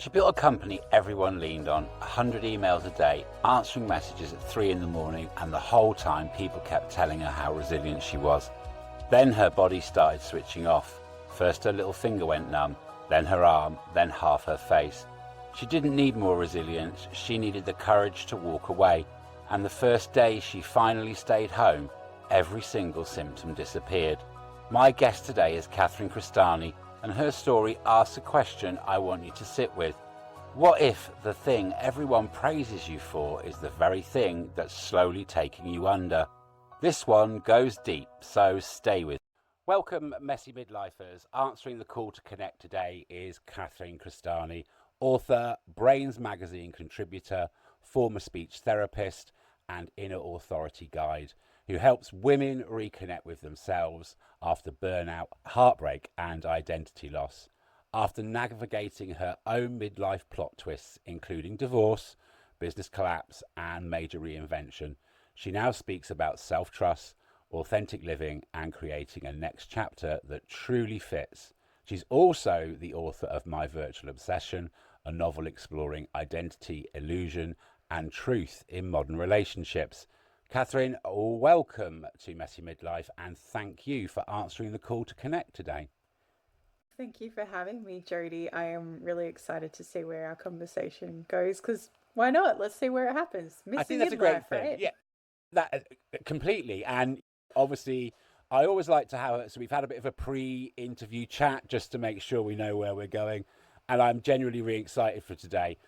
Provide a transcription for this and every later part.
She built a company everyone leaned on, 100 emails a day, answering messages at 3 in the morning, and the whole time people kept telling her how resilient she was. Then her body started switching off. First her little finger went numb, then her arm, then half her face. She didn't need more resilience, she needed the courage to walk away. And the first day she finally stayed home, every single symptom disappeared. My guest today is Crestani, and her story asks a question I want you to sit with. What if the thing everyone praises you for is the very thing that's slowly taking you under? This one goes deep, so stay with me. Welcome, messy midlifers. Answering the call to connect today is Crestani, author, Brains magazine contributor, former speech therapist, and inner authority guide, who helps women reconnect with themselves after burnout, heartbreak, and identity loss. After navigating her own midlife plot twists, including divorce, business collapse, and major reinvention, she now speaks about self-trust, authentic living, and creating a next chapter that truly fits. She's also the author of My Virtual Obsession, a novel exploring identity, illusion, and truth in modern relationships. Catherine, welcome to Messy Midlife, and thank you for answering the call to connect today. Thank you for having me, Jody. I am really excited to see where our conversation goes, because why not? Let's see where it happens. I think Missy that's a great midlife, thing. right? Yeah, that completely. And obviously, I always like to have, so we've had a bit of a pre-interview chat just to make sure we know where we're going. And I'm genuinely really excited for today.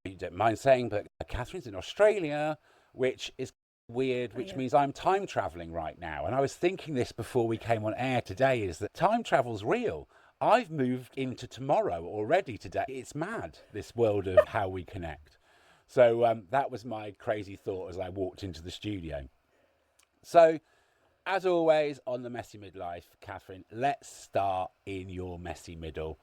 You don't mind saying, but Catherine's in Australia, which is weird, which means I'm time traveling right now. And I was thinking this before we came on air today, is that time travel's real. I've moved into tomorrow already today. It's mad, this world of how we connect. So that was my crazy thought as I walked into the studio. So as always on the Messy Midlife, Catherine, let's start in your messy middle.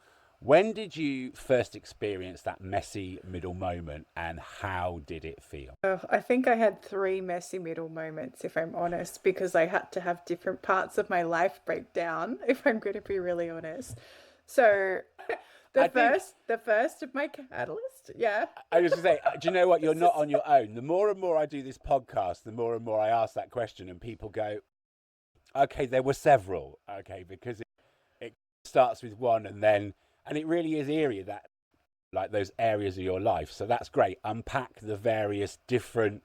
When did you first experience that messy middle moment, and how did it feel? I think I had three messy middle moments, if I'm honest, because I had to have different parts of my life break down, if I'm going to be really honest. So the first of my catalyst, yeah. I was going to say, do you know what? You're not on your own. The more and more I do this podcast, the more and more I ask that question, and people go, okay, there were several. Okay, because it starts with one, and it really is eerie, that like those areas of your life. So that's great. Unpack the various different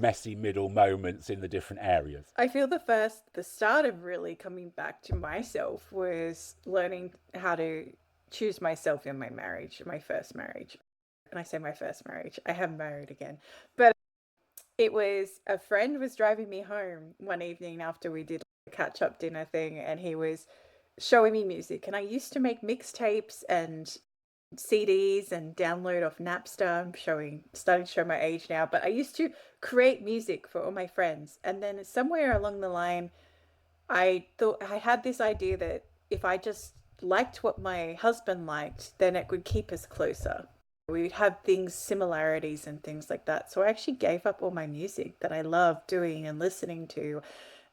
messy middle moments in the different areas. I feel the start of really coming back to myself was learning how to choose myself in my marriage, my first marriage. And I say my first marriage, I have married again. But it was a friend was driving me home one evening after we did a catch-up dinner thing, and he was showing me music. And I used to make mixtapes and CDs and download off Napster. I'm starting to show my age now, but I used to create music for all my friends. And then somewhere along the line, I thought I had this idea that if I just liked what my husband liked, then it would keep us closer. We'd have similarities and things like that. So I actually gave up all my music that I loved doing and listening to.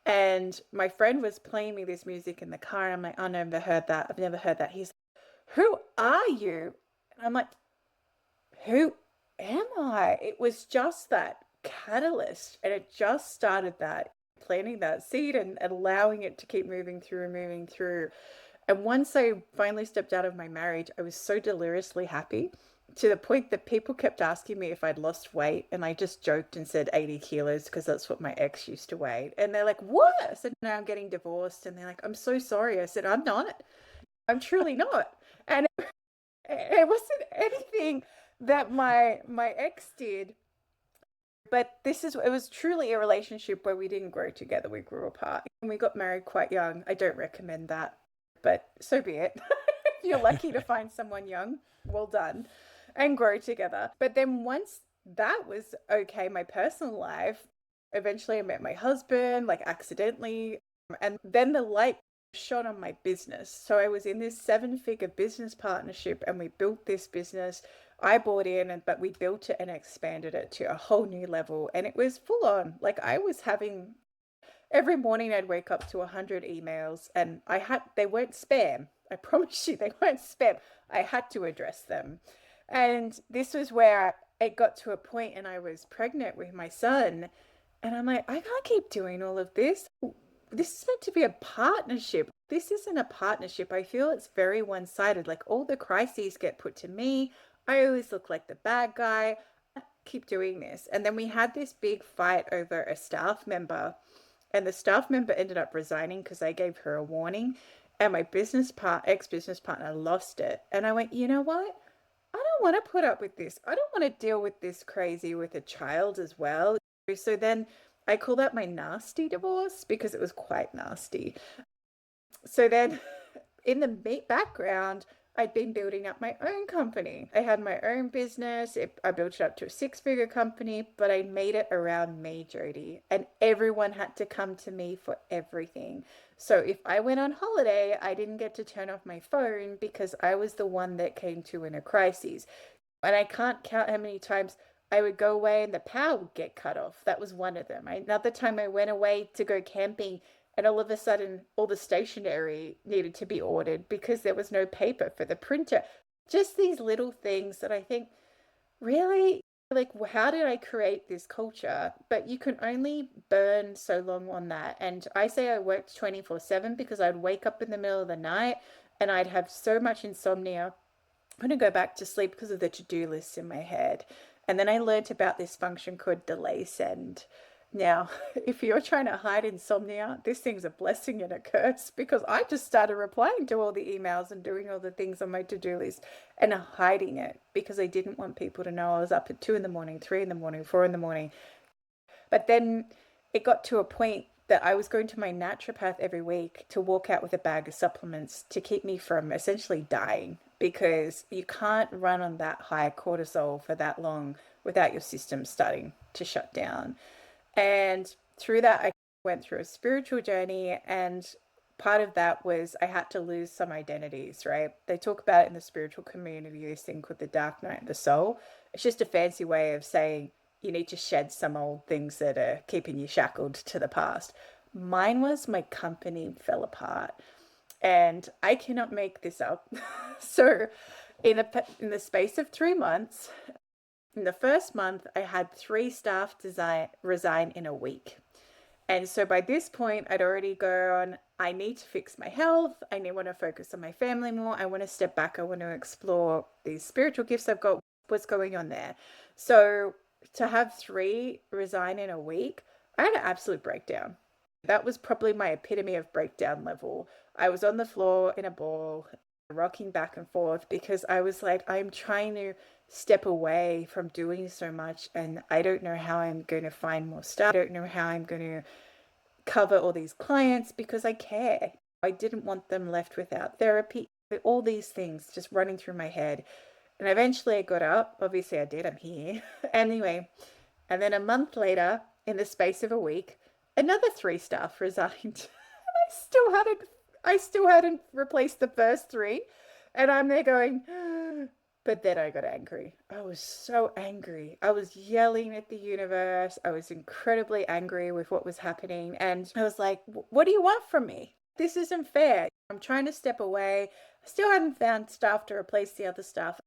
And my friend was playing me this music in the car. And I'm like, I never heard that. I've never heard that. He's like, who are you? And I'm like, who am I? It was just that catalyst. And it just started that, planting that seed and allowing it to keep moving through and moving through. And once I finally stepped out of my marriage, I was so deliriously happy, to the point that people kept asking me if I'd lost weight. And I just joked and said 80 kilos because that's what my ex used to weigh. And they're like, what? I said, now I'm getting divorced. And they're like, I'm so sorry. I said, I'm not. I'm truly not. And it wasn't anything that my ex did. But it was truly a relationship where we didn't grow together. We grew apart. And we got married quite young. I don't recommend that, but so be it. If you're lucky to find someone young, well done. And grow together. But then once that was okay, my personal life, eventually I met my husband, like accidentally. And then the light shone on my business. So I was in this 7-figure business partnership, and we built this business. I bought in, but we built it and expanded it to a whole new level. And it was full on. Like I was every morning I'd wake up to 100 emails, and they weren't spam. I promise you they weren't spam. I had to address them. And this was where it got to a point, and I was pregnant with my son. And I'm like, I can't keep doing all of this. This is meant to be a partnership. This isn't a partnership. I feel it's very one-sided. Like all the crises get put to me. I always look like the bad guy. I keep doing this. And then we had this big fight over a staff member, and the staff member ended up resigning because I gave her a warning. And my ex-business partner lost it. And I went, you know what? I don't want to put up with this. I don't want to deal with this crazy with a child as well. So then I call that my nasty divorce because it was quite nasty. So then in the background, I'd been building up my own company. I had my own business. I built it up to a 6-figure company, but I made it around me, Jody. And everyone had to come to me for everything. So if I went on holiday, I didn't get to turn off my phone because I was the one that came to in a crisis. And I can't count how many times I would go away and the power would get cut off. That was one of them. Another time I went away to go camping, and all of a sudden all the stationery needed to be ordered because there was no paper for the printer. Just these little things that I think, really, like, how did I create this culture? But you can only burn so long on that. And I say I worked 24/7 because I'd wake up in the middle of the night and I'd have so much insomnia. I'm going to go back to sleep because of the to-do lists in my head. And then I learned about this function called delay send. Now, if you're trying to hide insomnia, this thing's a blessing and a curse, because I just started replying to all the emails and doing all the things on my to-do list and hiding it because I didn't want people to know I was up at 2 in the morning, 3 in the morning, 4 in the morning. But then it got to a point that I was going to my naturopath every week to walk out with a bag of supplements to keep me from essentially dying, because you can't run on that high cortisol for that long without your system starting to shut down. And through that, I went through a spiritual journey, and part of that was I had to lose some identities, right? They talk about it in the spiritual community, this thing called the dark night of the soul. It's just a fancy way of saying you need to shed some old things that are keeping you shackled to the past. Mine was my company fell apart, and I cannot make this up. So in the space of 3 months, in the first month, I had 3 staff resign in a week. And so by this point, I'd already gone, I need to fix my health. I want to focus on my family more. I want to step back. I want to explore these spiritual gifts I've got. What's going on there? So to have 3 resign in a week, I had an absolute breakdown. That was probably my epitome of breakdown level. I was on the floor in a ball, rocking back and forth, because I was like, I'm trying to step away from doing so much, and I don't know how I'm going to find more stuff. I don't know how I'm going to cover all these clients because I care. I didn't want them left without therapy. All these things just running through my head. And eventually I got up. Obviously I did. I'm here. Anyway, and then a month later, in the space of a week, another 3 staff resigned. I still hadn't replaced the first 3. And I'm there going, but then I got angry. I was so angry. I was yelling at the universe. I was incredibly angry with what was happening. And I was like, what do you want from me? This isn't fair. I'm trying to step away. I still hadn't found staff to replace the other staff.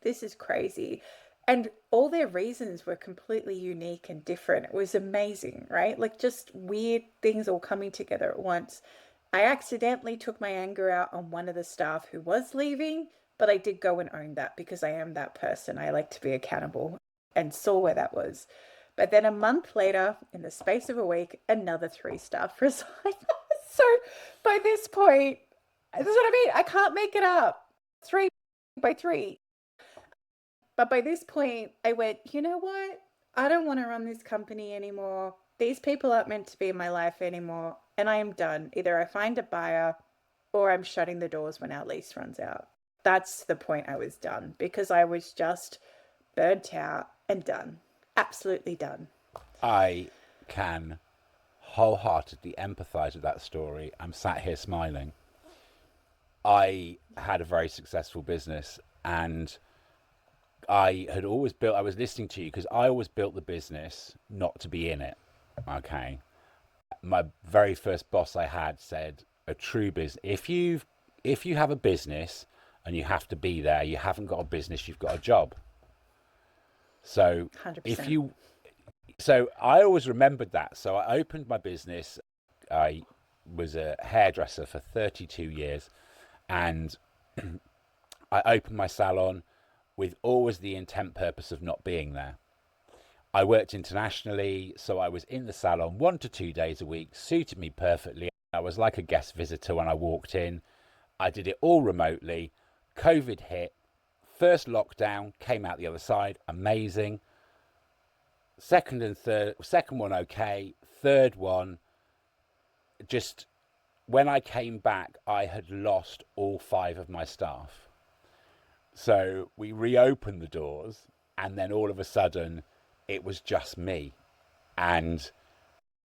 This is crazy. And all their reasons were completely unique and different. It was amazing, right? Like just weird things all coming together at once. I accidentally took my anger out on one of the staff who was leaving, but I did go and own that because I am that person. I like to be accountable, and saw where that was. But then a month later, in the space of a week, another 3 staff resigned. So by this point, that's what I mean. I can't make it up. 3 by 3. But by this point, I went, you know what? I don't want to run this company anymore. These people aren't meant to be in my life anymore. And I am done. Either I find a buyer or I'm shutting the doors when our lease runs out. That's the point I was done, because I was just burnt out and done. Absolutely done. I can wholeheartedly empathize with that story. I'm sat here smiling. I had a very successful business, and I was listening to you because I always built the business not to be in it. Okay. My very first boss I had said, a true business, if you've if you have a business and you have to be there, you haven't got a business, you've got a job. So 100%. So I always remembered that. So I opened my business. I was a hairdresser for 32 years, and I opened my salon with always the intent purpose of not being there. I worked internationally, so I was in the salon 1 to 2 days a week, suited me perfectly. I was like a guest visitor when I walked in. I did it all remotely. COVID hit. First lockdown, came out the other side, amazing. Second one okay. Third one, just when I came back, I had lost all 5 of my staff. So we reopened the doors, and then all of a sudden, it was just me. And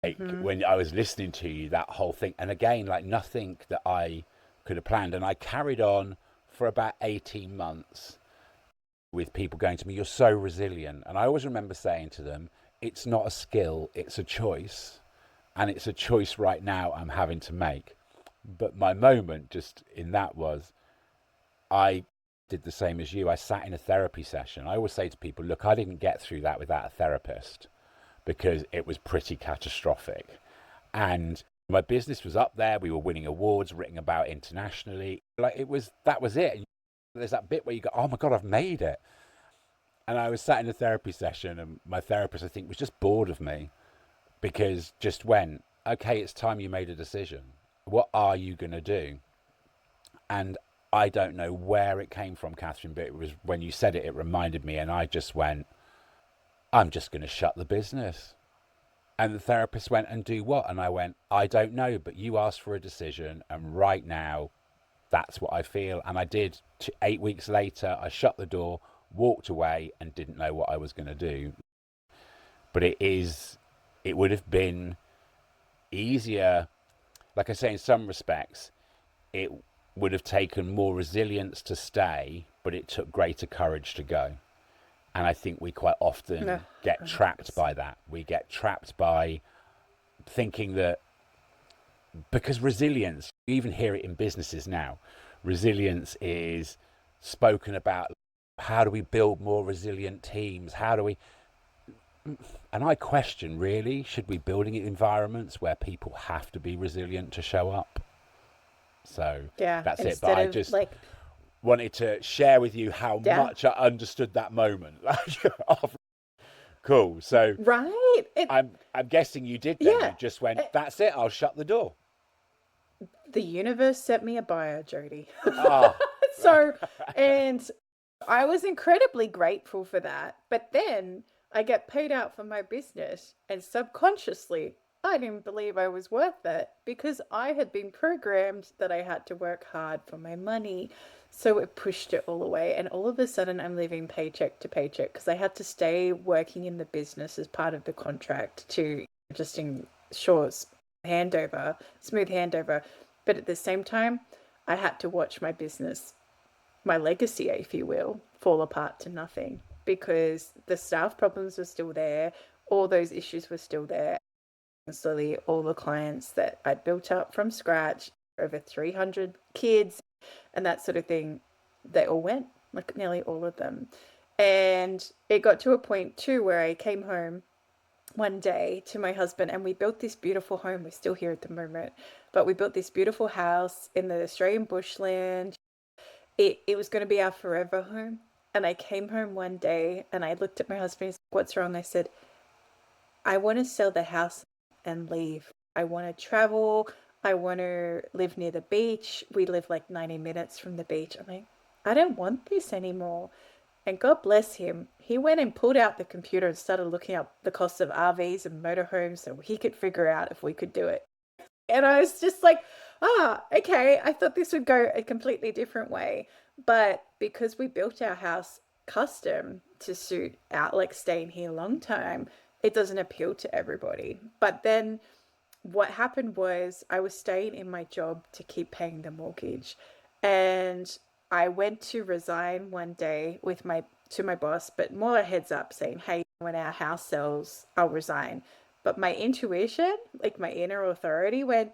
like, when I was listening to you, that whole thing, and again, like nothing that I could have planned, and I carried on for about 18 months with people going to me, "You're so resilient." And I always remember saying to them, it's not a skill, it's a choice. And it's a choice right now I'm having to make. But my moment just in that was, I did the same as you. I sat in a therapy session. I always say to people, look, I didn't get through that without a therapist, because it was pretty catastrophic. And my business was up there. We were winning awards, written about internationally. Like that was it. And there's that bit where you go, oh my God, I've made it. And I was sat in a therapy session, and my therapist, I think, was just bored of me, because just went, okay, it's time you made a decision. What are you going to do? And I don't know where it came from, Catherine, but it was when you said it, it reminded me, and I just went, I'm just going to shut the business. And the therapist went, and do what? And I went, I don't know, but you asked for a decision, and right now, that's what I feel. And I did. 8 weeks later, I shut the door, walked away, and didn't know what I was going to do. But it would have been easier. Like I say, in some respects, it would have taken more resilience to stay, but it took greater courage to go. And I think we quite often get trapped by that. We get trapped by thinking that, because resilience, you even hear it in businesses now, resilience is spoken about. How do we build more resilient teams? How do we... And I question, really, should we be building environments where people have to be resilient to show up? So that's it. But I just wanted to share with you how much I understood that moment. Cool. So right. I'm guessing you did then. You just went, that's it, I'll shut the door. The universe sent me a buyer, Jody. Oh. So, and I was incredibly grateful for that. But then I get paid out for my business, and subconsciously, I didn't believe I was worth it, because I had been programmed that I had to work hard for my money. So it pushed it all away. And all of a sudden, I'm living paycheck to paycheck, because I had to stay working in the business as part of the contract to just ensure smooth handover. But at the same time, I had to watch my business, my legacy, if you will, fall apart to nothing, because the staff problems were still there. All those issues were still there. And slowly, all the clients that I built up from scratch, over 300 kids and that sort of thing, they all went, like nearly all of them. And it got to a point too where I came home one day to my husband, and we built this beautiful home. We're still here at the moment, but we built this beautiful house in the Australian bushland. It was going to be our forever home. And I came home one day and I looked at my husband. He's like, what's wrong? I said, I want to sell the house and leave. I want to travel. I want to live near the beach. We live like 90 minutes from the beach. I'm like, I don't want this anymore. And God bless him, he went and pulled out the computer and started looking up the cost of RVs and motorhomes so he could figure out if we could do it. And I was just like, okay, I thought this would go a completely different way. But because we built our house custom to suit out, like staying here a long time, it doesn't appeal to everybody. But then what happened was I was staying in my job to keep paying the mortgage. And I went to resign one day to my boss, but more a heads up saying, hey, when our house sells, I'll resign. But my intuition, like my inner authority, went,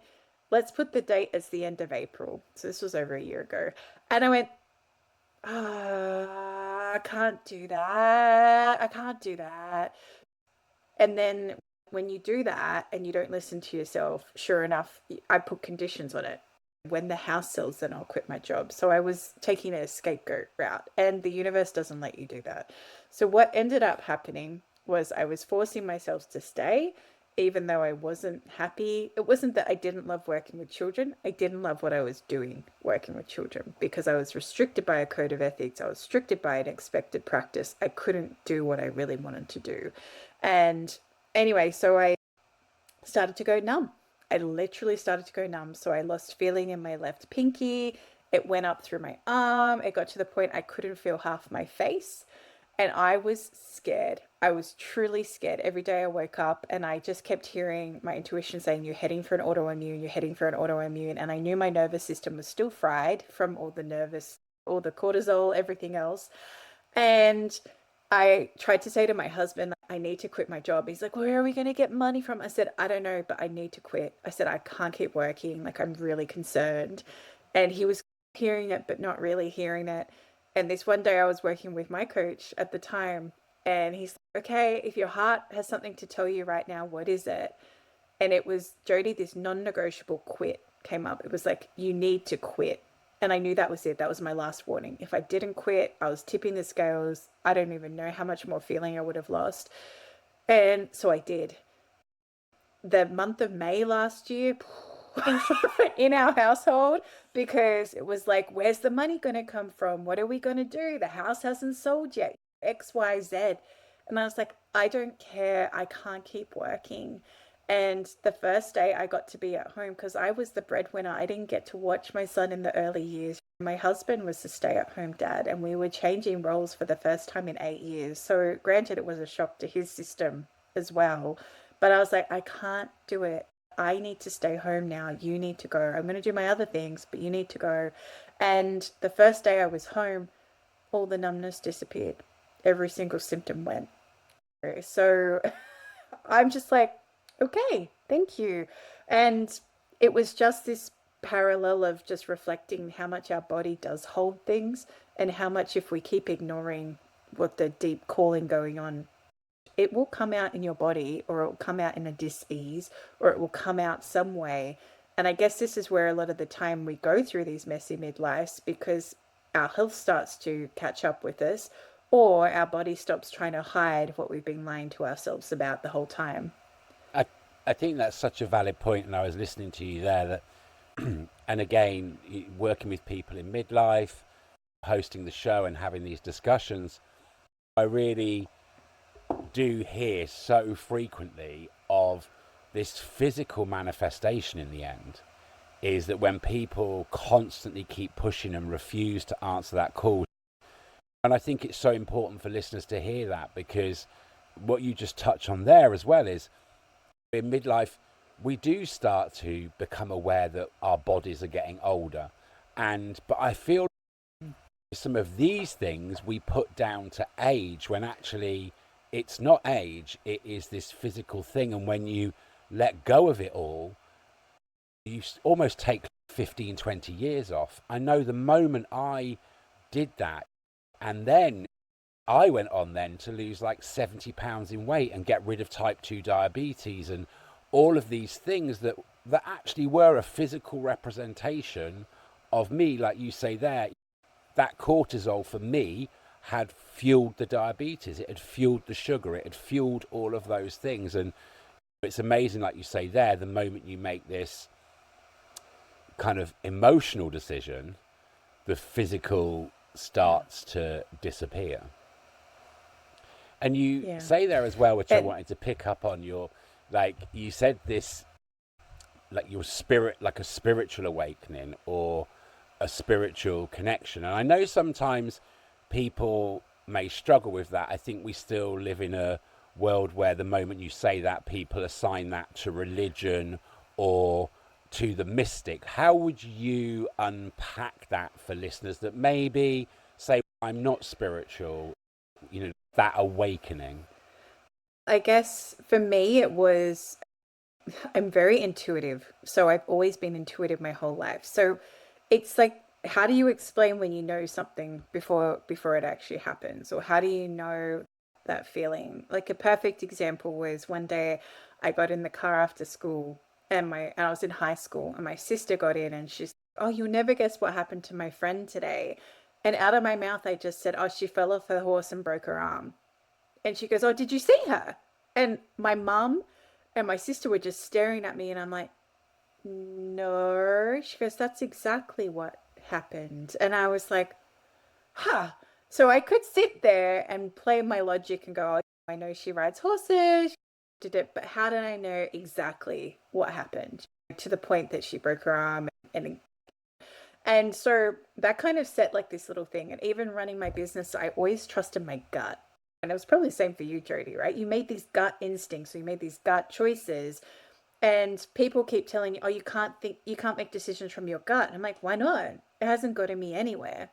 let's put the date as the end of April. So this was over a year ago. And I went, I can't do that. I can't do that. And then when you do that and you don't listen to yourself, sure enough, I put conditions on it. When the house sells, then I'll quit my job. So I was taking a scapegoat route, and the universe doesn't let you do that. So what ended up happening was I was forcing myself to stay, even though I wasn't happy. It wasn't that I didn't love working with children. I didn't love what I was doing working with children because I was restricted by a code of ethics. I was restricted by an expected practice. I couldn't do what I really wanted to do. And anyway, so I started to go numb. I literally started to go numb. So I lost feeling in my left pinky. It went up through my arm. It got to the point I couldn't feel half my face. And I was scared. I was truly scared. Every day I woke up and I just kept hearing my intuition saying, you're heading for an autoimmune, you're heading for an autoimmune. And I knew my nervous system was still fried from all the cortisol, everything else. And I tried to say to my husband, I need to quit my job. He's like, where are we going to get money from? I said, I don't know, but I need to quit. I said, I can't keep working. Like, I'm really concerned. And he was hearing it, but not really hearing it. And this one day I was working with my coach at the time, and he's like, okay, if your heart has something to tell you right now, what is it? And it was, Jody, this non-negotiable quit came up. It was like, you need to quit. And I knew that was it. That was my last warning. If I didn't quit, I was tipping the scales. I don't even know how much more feeling I would have lost. And so I did. The month of May last year, in our household, because it was like, where's the money going to come from? What are we going to do? The house hasn't sold yet. X, Y, Z. And I was like, I don't care. I can't keep working. And the first day I got to be at home because I was the breadwinner. I didn't get to watch my son in the early years. My husband was the stay-at-home dad, and we were changing roles for the first time in 8 years. So granted, it was a shock to his system as well. But I was like, I can't do it. I need to stay home now. You need to go. I'm going to do my other things, but you need to go. And the first day I was home, all the numbness disappeared. Every single symptom went. So I'm just like, okay, thank you. And it was just this parallel of just reflecting how much our body does hold things and how much if we keep ignoring what the deep calling going on, it will come out in your body, or it will come out in a dis-ease, or it will come out some way. And I guess this is where a lot of the time we go through these messy midlives, because our health starts to catch up with us, or our body stops trying to hide what we've been lying to ourselves about the whole time. I think that's such a valid point, and I was listening to you there that, and again, working with people in midlife, hosting the show and having these discussions, I really do hear so frequently of this physical manifestation in the end, is that when people constantly keep pushing and refuse to answer that call. And I think it's so important for listeners to hear that, because what you just touch on there as well is, in midlife, we do start to become aware that our bodies are getting older. But I feel some of these things we put down to age, when actually it's not age, it is this physical thing. And when you let go of it all, you almost take 15, 20 years off. I know the moment I did that, and then I went on then to lose like 70 pounds in weight and get rid of type 2 diabetes and all of these things that actually were a physical representation of me. Like you say there, that cortisol for me had fueled the diabetes, it had fueled the sugar, it had fueled all of those things. And it's amazing, like you say there, the moment you make this kind of emotional decision, the physical starts to disappear. And you say there as well, which I wanted to pick up on, like you said this, like your spirit, like a spiritual awakening or a spiritual connection. And I know sometimes people may struggle with that. I think we still live in a world where the moment you say that, people assign that to religion or to the mystic. How would you unpack that for listeners that maybe say, I'm not spiritual, that awakening? I guess for me, it was I'm very intuitive. So I've always been intuitive my whole life. So it's like, how do you explain when you know something before it actually happens? Or how do you know that feeling? Like a perfect example was one day I got in the car after school and I was in high school and my sister got in and she's, oh, you'll never guess what happened to my friend today. And out of my mouth I just said, oh, she fell off her horse and broke her arm. And she goes, oh, did you see her? And my mum and my sister were just staring at me, and I'm like, no. She goes, that's exactly what happened. And I was like, huh. So I could sit there and play my logic and go, oh, I know she rides horses, did it, but how did I know exactly what happened to the point that she broke her arm? And so that kind of set like this little thing. And even running my business, I always trusted my gut. And it was probably the same for you, Jody, right? You made these gut instincts, so you made these gut choices. And people keep telling you, oh, you can't make decisions from your gut. And I'm like, why not? It hasn't gotten me anywhere.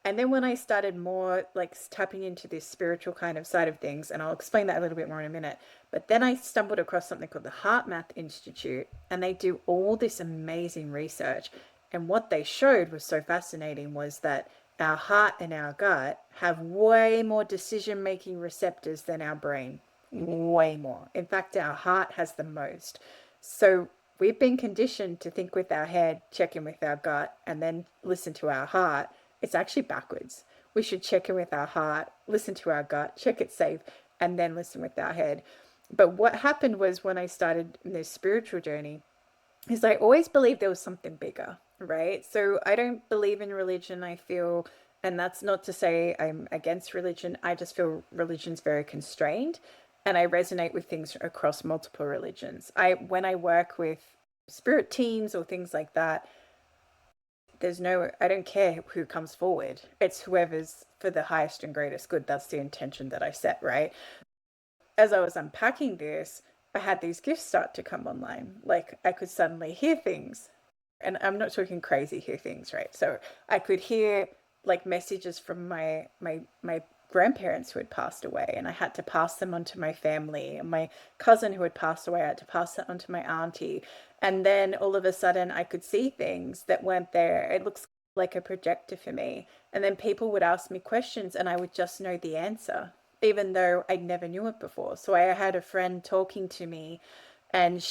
And then when I started more like tapping into this spiritual kind of side of things, and I'll explain that a little bit more in a minute, but then I stumbled across something called the HeartMath Institute, and they do all this amazing research. And what they showed was so fascinating was that our heart and our gut have way more decision making receptors than our brain. Way more. In fact, our heart has the most. So we've been conditioned to think with our head, check in with our gut, and then listen to our heart. It's actually backwards. We should check in with our heart, listen to our gut, check it's safe, and then listen with our head. But what happened was when I started this spiritual journey, is I always believed there was something bigger, right? So I don't believe in religion. I feel, and that's not to say I'm against religion. I just feel religion's very constrained, and I resonate with things across multiple religions. When I work with spirit teams or things like that, I don't care who comes forward. It's whoever's for the highest and greatest good. That's the intention that I set, right? As I was unpacking this, I had these gifts start to come online. Like I could suddenly hear things. And I'm not talking crazy hear things, right? So I could hear like messages from my grandparents who had passed away, and I had to pass them on to my family. And my cousin who had passed away, I had to pass it on to my auntie. And then all of a sudden I could see things that weren't there. It looks like a projector for me. And then people would ask me questions and I would just know the answer, even though I never knew it before. So I had a friend talking to me, and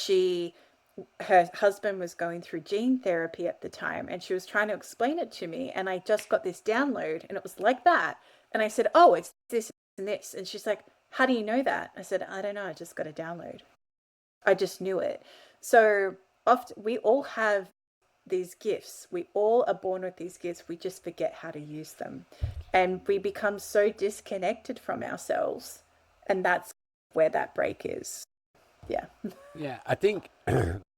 her husband was going through gene therapy at the time, and she was trying to explain it to me, and I just got this download and it was like that. And I said, oh, it's this and this. And she's like, how do you know that? I said, I don't know, I just got a download. I just knew it. So often we all have these gifts. We all are born with these gifts. We just forget how to use them. And we become so disconnected from ourselves. And that's where that break is. Yeah. Yeah, I think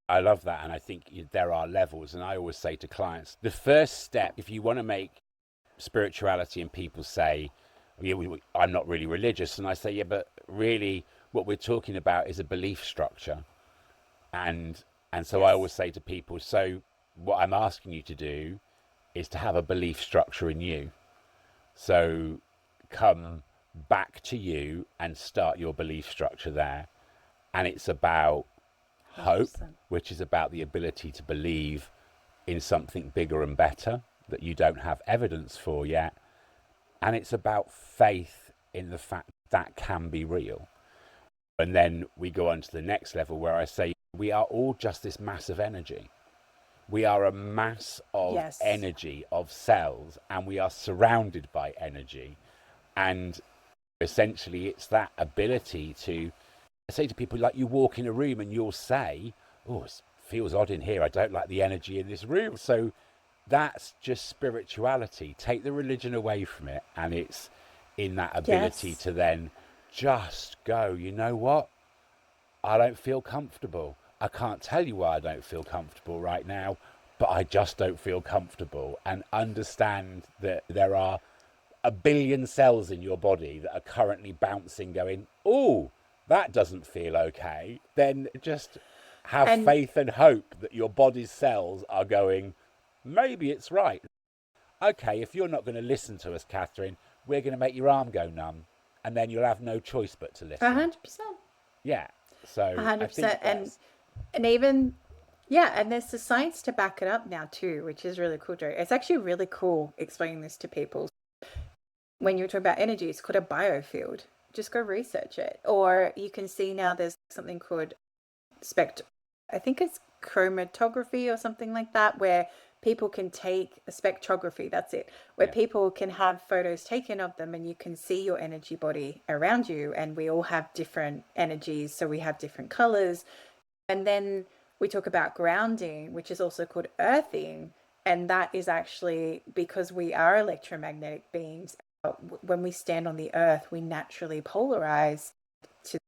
I love that. And I think there are levels. And I always say to clients, the first step, if you want to make spirituality, and people say, yeah, I'm not really religious. And I say, yeah, but really what we're talking about is a belief structure. And so I Yes. always say to people, so what I'm asking you to do is to have a belief structure in you. So come back to you and start your belief structure there. And it's about hope, 100%. which is about the ability to believe in something bigger and better that you don't have evidence for yet. And it's about faith in the fact that can be real. And then we go on to the next level where I say, we are all just this mass of energy. We are a mass of Yes. energy, of cells, and we are surrounded by energy. And essentially, it's that ability to I say to people, like, you walk in a room and you'll say, oh, it feels odd in here. I don't like the energy in this room. So that's just spirituality. Take the religion away from it, and it's in that ability Yes. to then just go, you know what? I don't feel comfortable. I can't tell you why I don't feel comfortable right now, but I just don't feel comfortable. And understand that there are a billion cells in your body that are currently bouncing, going, oh, that doesn't feel okay. Then just have And faith and hope that your body's cells are going, maybe it's right. Okay, if you're not going to listen to us, Catherine, we're going to make your arm go numb, and then you'll have no choice but to listen. 100%. Yeah. So I think 100%. And that's And even, yeah, and there's the science to back it up now too, which is really cool, Joe. It's actually really cool explaining this to people. When you talk about energy, it's called a biofield. Just go research it. Or you can see now there's something called spect I think it's chromatography or something like that, where people can take a spectrography, that's it, where Yeah. people can have photos taken of them and you can see your energy body around you, and we all have different energies, so we have different colors. And then we talk about grounding, which is also called earthing, and that is actually because we are electromagnetic beings. When we stand on the earth, we naturally polarize to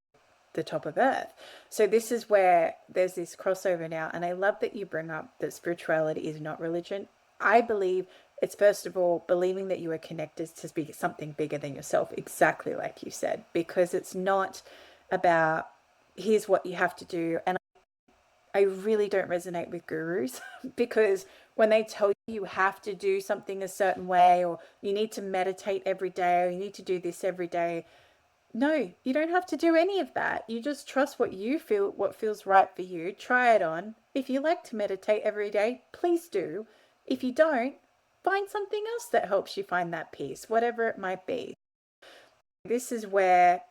the top of earth. So this is where there's this crossover now. And I love that you bring up that spirituality is not religion. I believe it's, first of all, believing that you are connected to be something bigger than yourself, exactly like you said, because it's not about here's what you have to do. And I really don't resonate with gurus because when they tell you have to do something a certain way, or you need to meditate every day, or you need to do this every day, no, you don't have to do any of that. You just trust what you feel, what feels right for you. Try it on. If you like to meditate every day, please do. If you don't, find something else that helps you find that peace, whatever it might be. This is where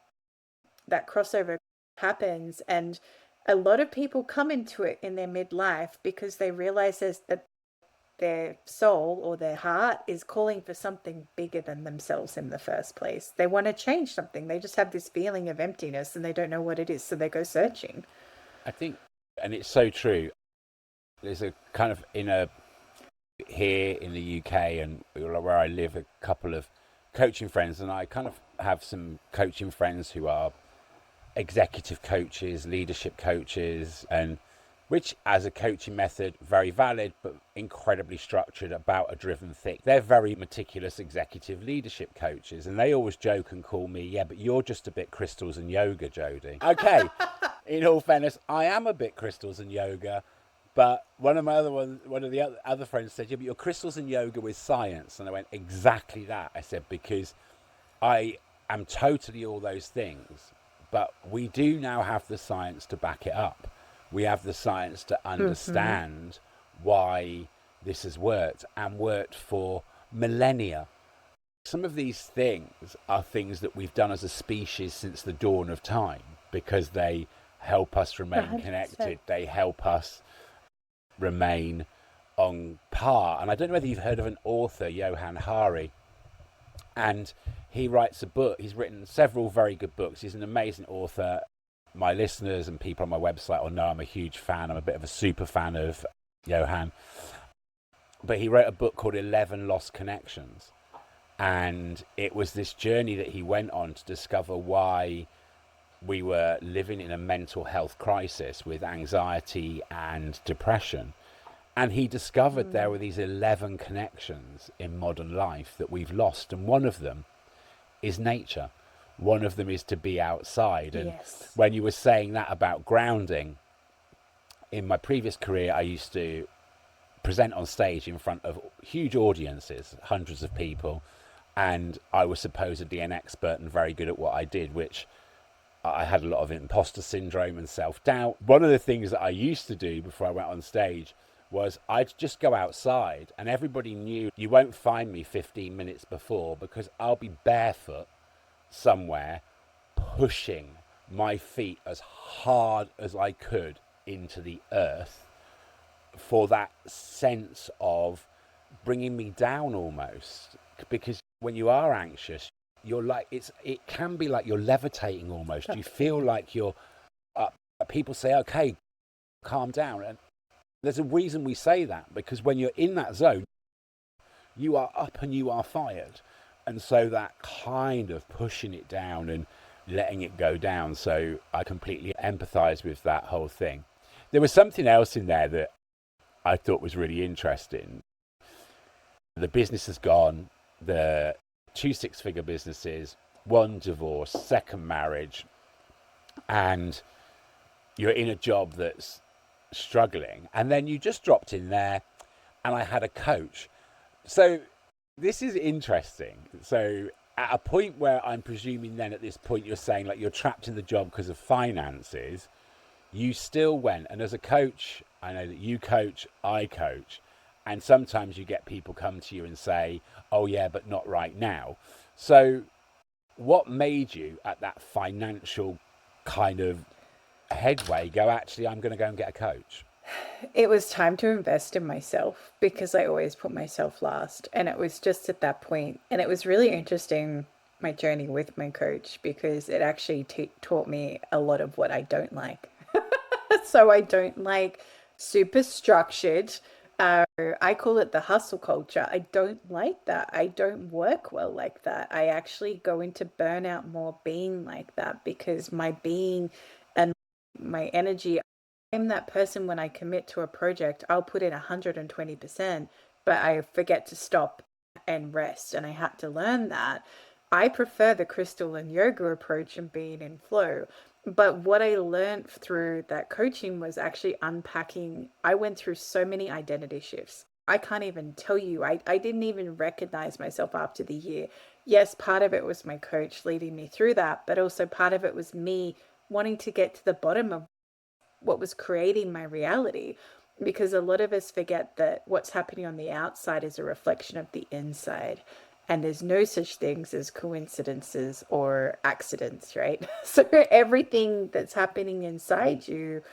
that crossover happens. And a lot of people come into it in their midlife because they realize that their soul or their heart is calling for something bigger than themselves in the first place. They want to change something. They just have this feeling of emptiness and they don't know what it is. So they go searching. I think, and it's so true. There's a kind of here in the UK and where I live, a couple of coaching friends, and I kind of have some coaching friends who are executive coaches, leadership coaches, and which as a coaching method, very valid, but incredibly structured, about a driven thick. They're very meticulous executive leadership coaches, and they always joke and call me, yeah, but you're just a bit crystals and yoga, Jody. Okay, in all fairness, I am a bit crystals and yoga, but one of the other friends said, yeah, but you're crystals and yoga with science. And I went, exactly that. I said, because I am totally all those things, but we do now have the science to back it up. We have the science to understand why this has worked and worked for millennia. Some of these things are things that we've done as a species since the dawn of time because they help us remain 100%. connected. They help us remain on par. And I don't know whether you've heard of an author, Johann Hari, and he writes a book. He's written several very good books. He's an amazing author. My listeners and people on my website will know I'm a huge fan. I'm a bit of a super fan of Johann. But he wrote a book called 11 Lost Connections. And it was this journey that he went on to discover why we were living in a mental health crisis with anxiety and depression. And he discovered there were these 11 connections in modern life that we've lost. And one of them is nature. One of them is to be outside. And Yes. when you were saying that about grounding, in my previous career, I used to present on stage in front of huge audiences, hundreds of people. And I was supposedly an expert and very good at what I did, which I had a lot of imposter syndrome and self-doubt. One of the things that I used to do before I went on stage was I'd just go outside, and everybody knew you won't find me 15 minutes before because I'll be barefoot somewhere pushing my feet as hard as I could into the earth for that sense of bringing me down almost. Because when you are anxious, you're like, it can be like you're levitating almost. You feel like you're people say, okay, calm down. And there's a reason we say that, because when you're in that zone, you are up and you are fired. And so that kind of pushing it down and letting it go down. So I completely empathize with that whole thing. There was something else in there that I thought was really interesting. The business has gone, the 2 six-figure businesses, 1 divorce, 2nd marriage, and you're in a job that's struggling. And then you just dropped in there, and I had a coach. So this is interesting. So at a point where I'm presuming then at this point you're saying like you're trapped in the job because of finances, you still went. And as a coach, I know that you coach, I coach, and sometimes you get people come to you and say, oh yeah, but not right now. So what made you at that financial kind of headway go, actually, I'm going to go and get a coach? It was time to invest in myself because I always put myself last. And it was just at that point, and it was really interesting, my journey with my coach, because it actually taught me a lot of what I don't like. So I don't like super structured. I call it the hustle culture. I don't like that. I don't work well like that. I actually go into burnout more being like that because my being and my energy, I'm that person when I commit to a project, I'll put in 120%, but I forget to stop and rest. And I had to learn that. I prefer the crystal and yoga approach and being in flow. But what I learned through that coaching was actually unpacking. I went through so many identity shifts. I can't even tell you. I didn't even recognize myself after the year. Yes, part of it was my coach leading me through that, but also part of it was me wanting to get to the bottom of what was creating my reality. Because a lot of us forget that what's happening on the outside is a reflection of the inside. And there's no such things as coincidences or accidents, right? So everything that's happening inside you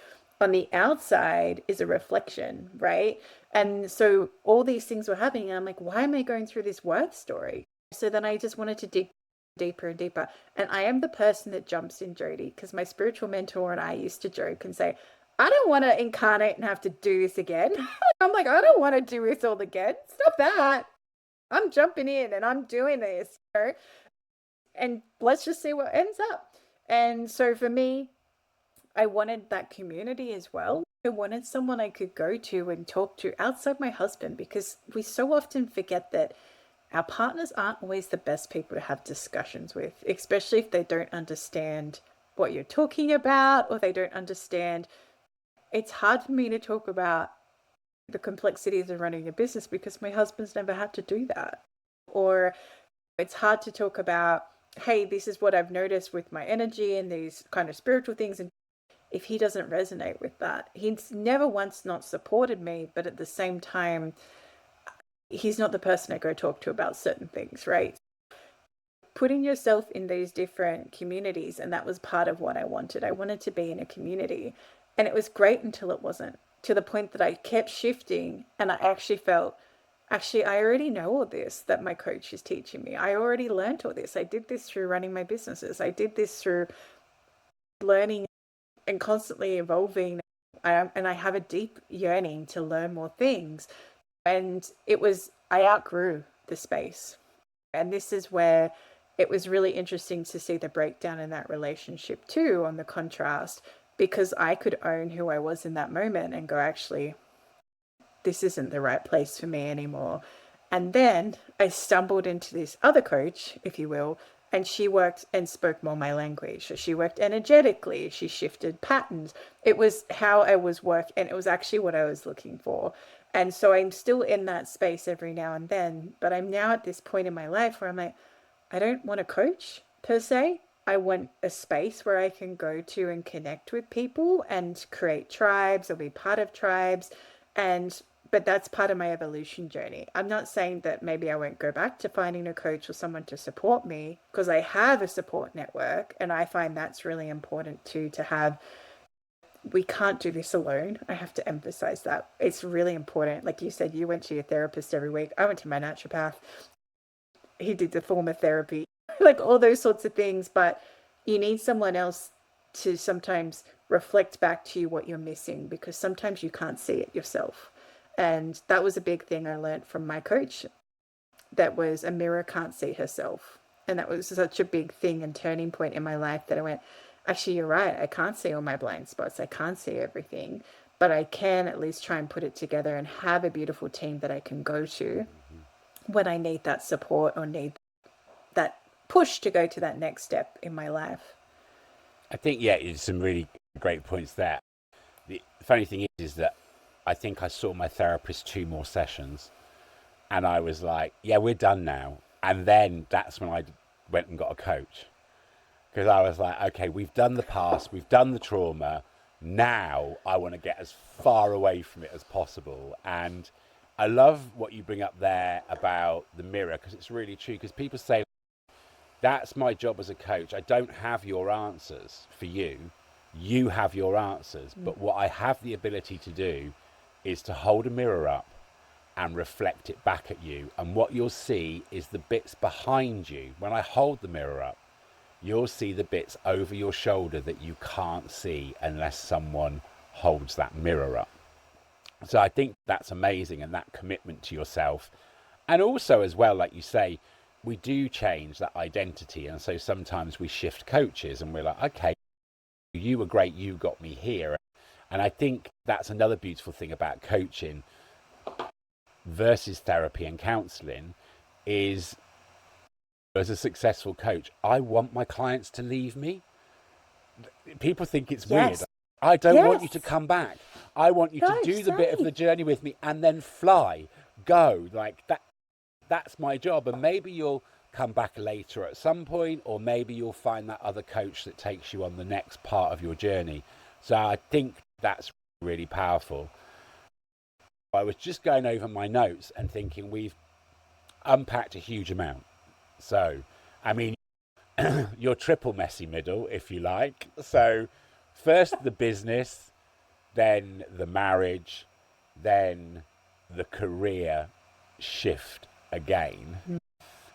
on the outside is a reflection, right? And so all these things were happening. And I'm like, why am I going through this work story? So then I just wanted to dig deeper and deeper. And I am the person that jumps in, Jody, because my spiritual mentor and I used to joke and say, I don't want to incarnate and have to do this again. I'm like, I don't want to do this all again. Stop that. I'm jumping in and I'm doing this, and let's just see what ends up. And so for me, I wanted that community as well. I wanted someone I could go to and talk to outside my husband, because we so often forget that our partners aren't always the best people to have discussions with, especially if they don't understand what you're talking about or they don't understand. It's hard for me to talk about the complexities of running a business because my husband's never had to do that. Or it's hard to talk about, hey, this is what I've noticed with my energy and these kind of spiritual things. And if he doesn't resonate with that, he's never once not supported me, but at the same time, he's not the person I go talk to about certain things, right? Putting yourself in these different communities, and that was part of what I wanted. I wanted to be in a community, and it was great until it wasn't, to the point that I kept shifting, and I actually felt, actually, I already know all this that my coach is teaching me. I already learned all this. I did this through running my businesses. I did this through learning and constantly evolving. And I have a deep yearning to learn more things. And I outgrew the space. And this is where it was really interesting to see the breakdown in that relationship too, on the contrast, because I could own who I was in that moment and go, actually, this isn't the right place for me anymore. And then I stumbled into this other coach, if you will, and she worked and spoke more my language. She worked energetically. She shifted patterns. It was how I was working, and it was actually what I was looking for. And so I'm still in that space every now and then, but I'm now at this point in my life where I'm like, I don't want a coach per se. I want a space where I can go to and connect with people and create tribes or be part of tribes. But that's part of my evolution journey. I'm not saying that maybe I won't go back to finding a coach or someone to support me, because I have a support network, and I find that's really important too, to have. We can't do this alone. I have to emphasize that. It's really important. Like you said, you went to your therapist every week. I went to my naturopath. He did the form of therapy, like all those sorts of things. But you need someone else to sometimes reflect back to you what you're missing, because sometimes you can't see it yourself. And that was a big thing I learned from my coach. That was, a mirror can't see herself. And that was such a big thing and turning point in my life, that I went, actually, you're right. I can't see all my blind spots. I can't see everything, but I can at least try and put it together and have a beautiful team that I can go to when I need that support or need that push to go to that next step in my life. I think, yeah, it's some really great points there. The funny thing is that I think I saw my therapist 2 more sessions, and I was like, yeah, we're done now. And then that's when I went and got a coach, because I was like, okay, we've done the past, we've done the trauma, Now I want to get as far away from it as possible. And I love what you bring up there about the mirror, because it's really true. Because people say, that's my job as a coach. I don't have your answers for you. You have your answers. But what I have the ability to do is to hold a mirror up and reflect it back at you. And what you'll see is the bits behind you. When I hold the mirror up, you'll see the bits over your shoulder that you can't see unless someone holds that mirror up. So I think that's amazing, and that commitment to yourself. And also as well, like you say, we do change that identity. And so sometimes we shift coaches and we're like, okay, you were great, you got me here. And I think that's another beautiful thing about coaching versus therapy and counseling is, as a successful coach, I want my clients to leave me. People think it's weird. I don't want you to come back. I want you to do the bit of the journey with me and then fly, go. Like that. That's my job. And maybe you'll come back later at some point, or maybe you'll find that other coach that takes you on the next part of your journey. So I think that's really powerful. I was just going over my notes and thinking we've unpacked a huge amount. So, I mean, your triple messy middle, if you like. So first the business, then the marriage, then the career shift again,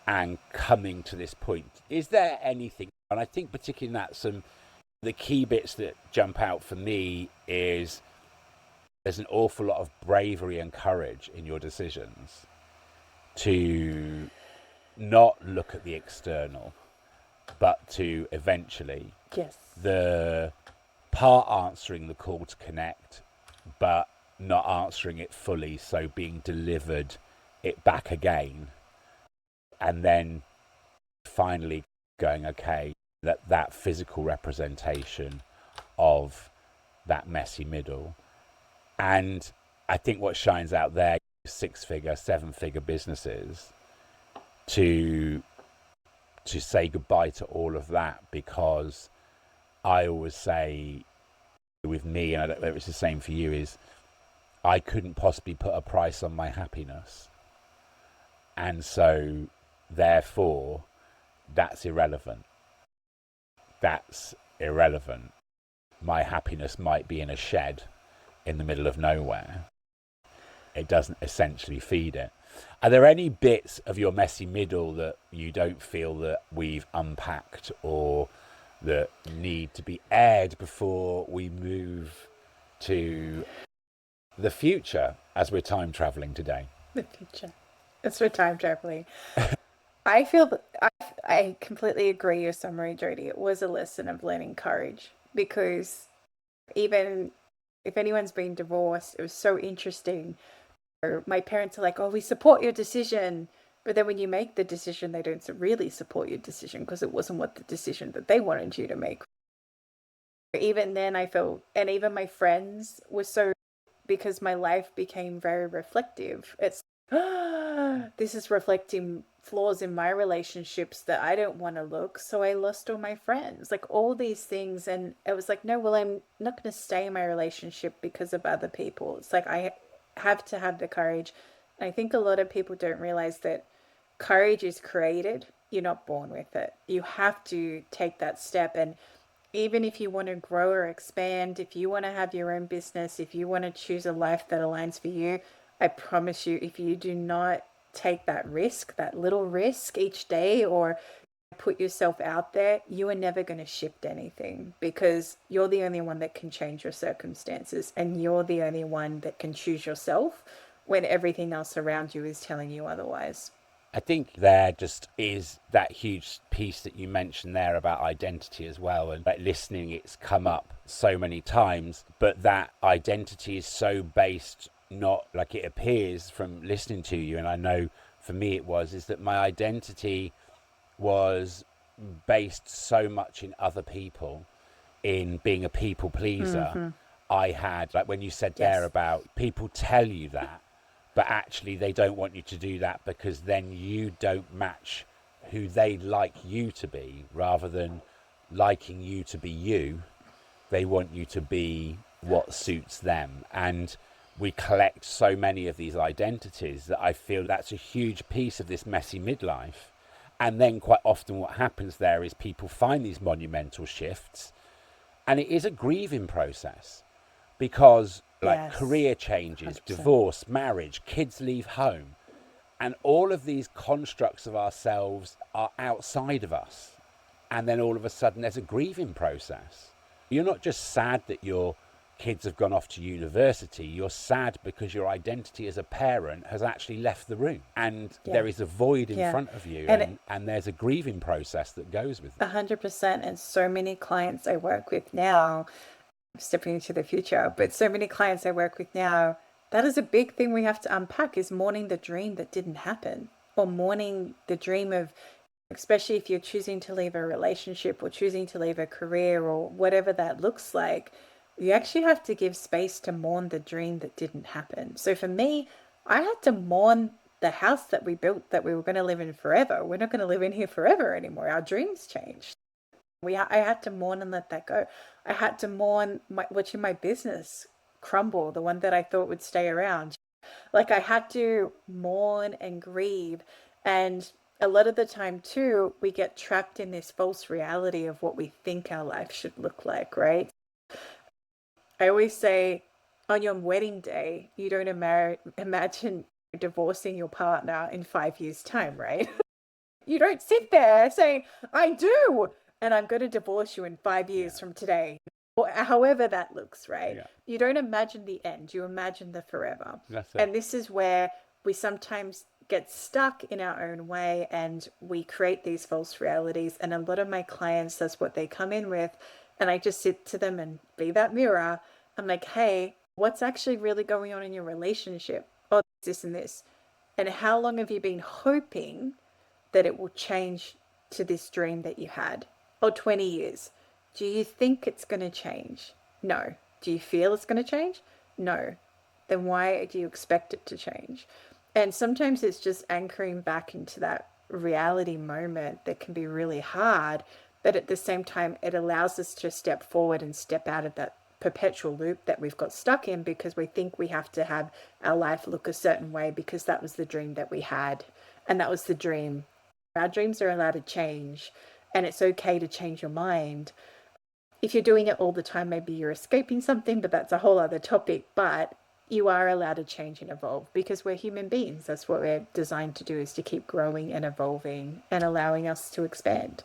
and coming to this point. Is there anything, and I think particularly in that, the key bits that jump out for me is there's an awful lot of bravery and courage in your decisions to not look at the external, but to eventually, the part answering the call to connect, but not answering it fully, so being delivered it back again, and then finally going, okay, that physical representation of that messy middle. And I think what shines out there, 6-figure, 7-figure businesses, to say goodbye to all of that, because I always say with me, and I don't know if it's the same for you, is I couldn't possibly put a price on my happiness. And so therefore that's irrelevant. That's irrelevant. My happiness might be in a shed in the middle of nowhere. It doesn't essentially feed it. Are there any bits of your messy middle that you don't feel that we've unpacked or that need to be aired before we move to the future as we're time traveling today? The future. As we're time traveling. I feel that I completely agree your summary, Jody. It was a lesson of learning courage, because even if anyone's been divorced, it was so interesting. My parents are like, oh, we support your decision. But then when you make the decision, they don't really support your decision, because it wasn't what the decision that they wanted you to make. Even then I felt, and even my friends were so, because my life became very reflective. It's, this is reflecting flaws in my relationships that I don't want to look. So I lost all my friends, like all these things. And it was like, no, well, I'm not going to stay in my relationship because of other people. It's like, I have to have the courage. And I think a lot of people don't realize that courage is created. You're not born with it. You have to take that step. And even if you want to grow or expand, if you want to have your own business, if you want to choose a life that aligns for you, I promise you, if you do not take that risk, that little risk each day, or put yourself out there, you are never going to shift anything, because you're the only one that can change your circumstances, and you're the only one that can choose yourself when everything else around you is telling you otherwise. I think there just is that huge piece that you mentioned there about identity as well. And like listening, it's come up so many times, but that identity is so based, not like it appears from listening to you. And I know for me it was, is that my identity was based so much in other people, in being a people pleaser. I had, like when you said there about people tell you that, but actually they don't want you to do that, because then you don't match who they like you to be, rather than liking you to be you. They want you to be what suits them. And we collect so many of these identities that I feel that's a huge piece of this messy midlife. And then quite often what happens there is people find these monumental shifts, and it is a grieving process because like career changes, 100%. divorce, marriage, kids leave home, and all of these constructs of ourselves are outside of us. And then all of a sudden there's a grieving process. You're not just sad that your kids have gone off to university, you're sad because your identity as a parent has actually left the room, and there is a void in front of you, and there's a grieving process that goes with it. 100%. And so many clients I work with now, stepping into the future, but so many clients I work with now, that is a big thing we have to unpack, is mourning the dream that didn't happen, or mourning the dream of, especially if you're choosing to leave a relationship or choosing to leave a career or whatever that looks like. You actually have to give space to mourn the dream that didn't happen. So for me, I had to mourn the house that we built that we were going to live in forever. We're not going to live in here forever anymore. Our dreams changed. I had to mourn and let that go. I had to mourn watching my business crumble, the one that I thought would stay around. Like, I had to mourn and grieve. And a lot of the time too, we get trapped in this false reality of what we think our life should look like, right? I always say, on your wedding day, you don't imagine divorcing your partner in 5 years' time, right? You don't sit there saying, I do, and I'm going to divorce you in 5 years from today, or however that looks, right? Yeah. You don't imagine the end, you imagine the forever. That's it. And this is where we sometimes get stuck in our own way, and we create these false realities. And a lot of my clients, that's what they come in with. And I just sit to them and be that mirror. I'm like, hey, what's actually really going on in your relationship? Oh, this and this. And how long have you been hoping that it will change to this dream that you had? Or 20 years. Do you think it's going to change? No. Do you feel it's going to change? No. Then why do you expect it to change? And sometimes it's just anchoring back into that reality moment that can be really hard. But at the same time, it allows us to step forward and step out of that perpetual loop that we've got stuck in, because we think we have to have our life look a certain way because that was the dream that we had. And that was the dream. Our dreams are allowed to change, and it's okay to change your mind. If you're doing it all the time, maybe you're escaping something, but that's a whole other topic. But you are allowed to change and evolve, because we're human beings. That's what we're designed to do, is to keep growing and evolving and allowing us to expand.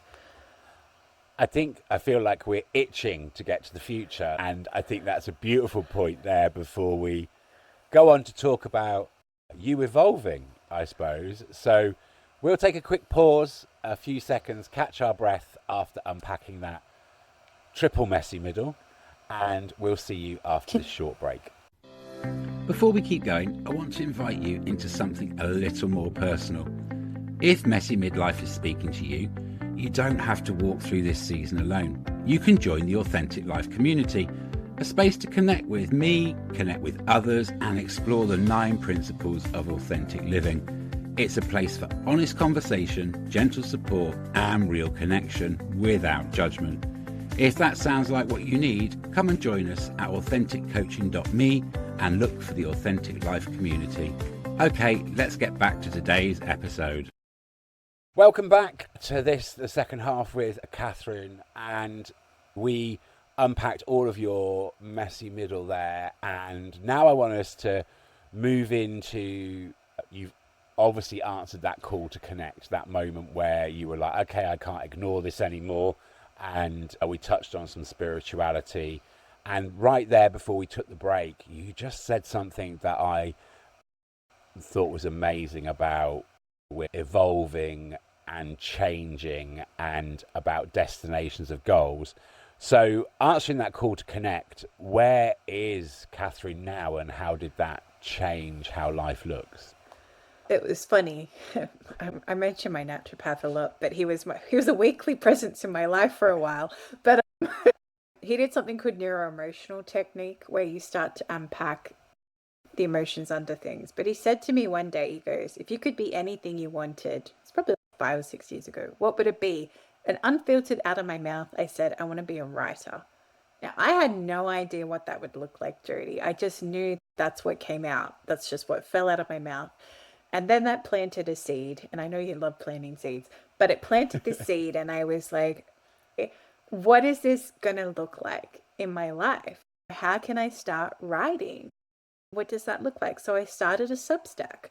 I feel like we're itching to get to the future, and I think that's a beautiful point there before we go on to talk about you evolving, I suppose. So we'll take a quick pause, a few seconds, catch our breath after unpacking that triple messy middle, and we'll see you after this short break. Before we keep going, I want to invite you into something a little more personal. If Messy Midlife is speaking to you, you don't have to walk through this season alone. You can join the Authentic Life community, a space to connect with me, connect with others, and explore the 9 principles of authentic living. It's a place for honest conversation, gentle support, and real connection without judgment. If that sounds like what you need, come and join us at authenticcoaching.me and look for the Authentic Life community. Okay, let's get back to today's episode. Welcome back to the second half with Catherine, and we unpacked all of your messy middle there, and now I want us to move into, you've obviously answered that call to connect, that moment where you were like, okay, I can't ignore this anymore, and we touched on some spirituality, and right there before we took the break, you just said something that I thought was amazing about we're evolving and changing, and about destinations of goals. So answering that call to connect, where is Catherine now, and how did that change how life looks? It was funny. I mention my naturopath a lot, but he was a weekly presence in my life for a while. But he did something called neuro-emotional technique, where you start to unpack the emotions under things. But he said to me one day, he goes, if you could be anything you wanted, it's probably 5 or 6 years ago, what would it be? And unfiltered out of my mouth, I said, I want to be a writer. Now, I had no idea what that would look like, Jody. I just knew that's what came out. That's just what fell out of my mouth. And then that planted a seed. And I know you love planting seeds, but it planted this seed. And I was like, what is this going to look like in my life? How can I start writing? What does that look like? So I started a Substack.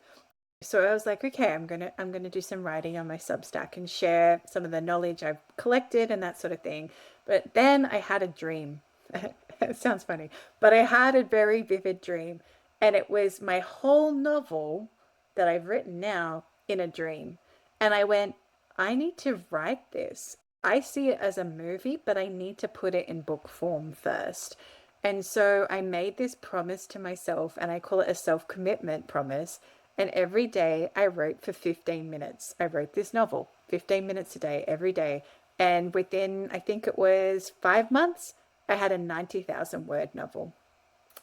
So I was like, okay, I'm gonna do some writing on my Substack and share some of the knowledge I've collected and that sort of thing. But then I had a dream. It sounds funny, but I had a very vivid dream, and it was my whole novel that I've written now in a dream. And I went, I need to write this. I see it as a movie, but I need to put it in book form first. And so I made this promise to myself, and I call it a self commitment promise. And every day I wrote for 15 minutes. I wrote this novel, 15 minutes a day, every day. And within, I think it was 5 months, I had a 90,000 word novel.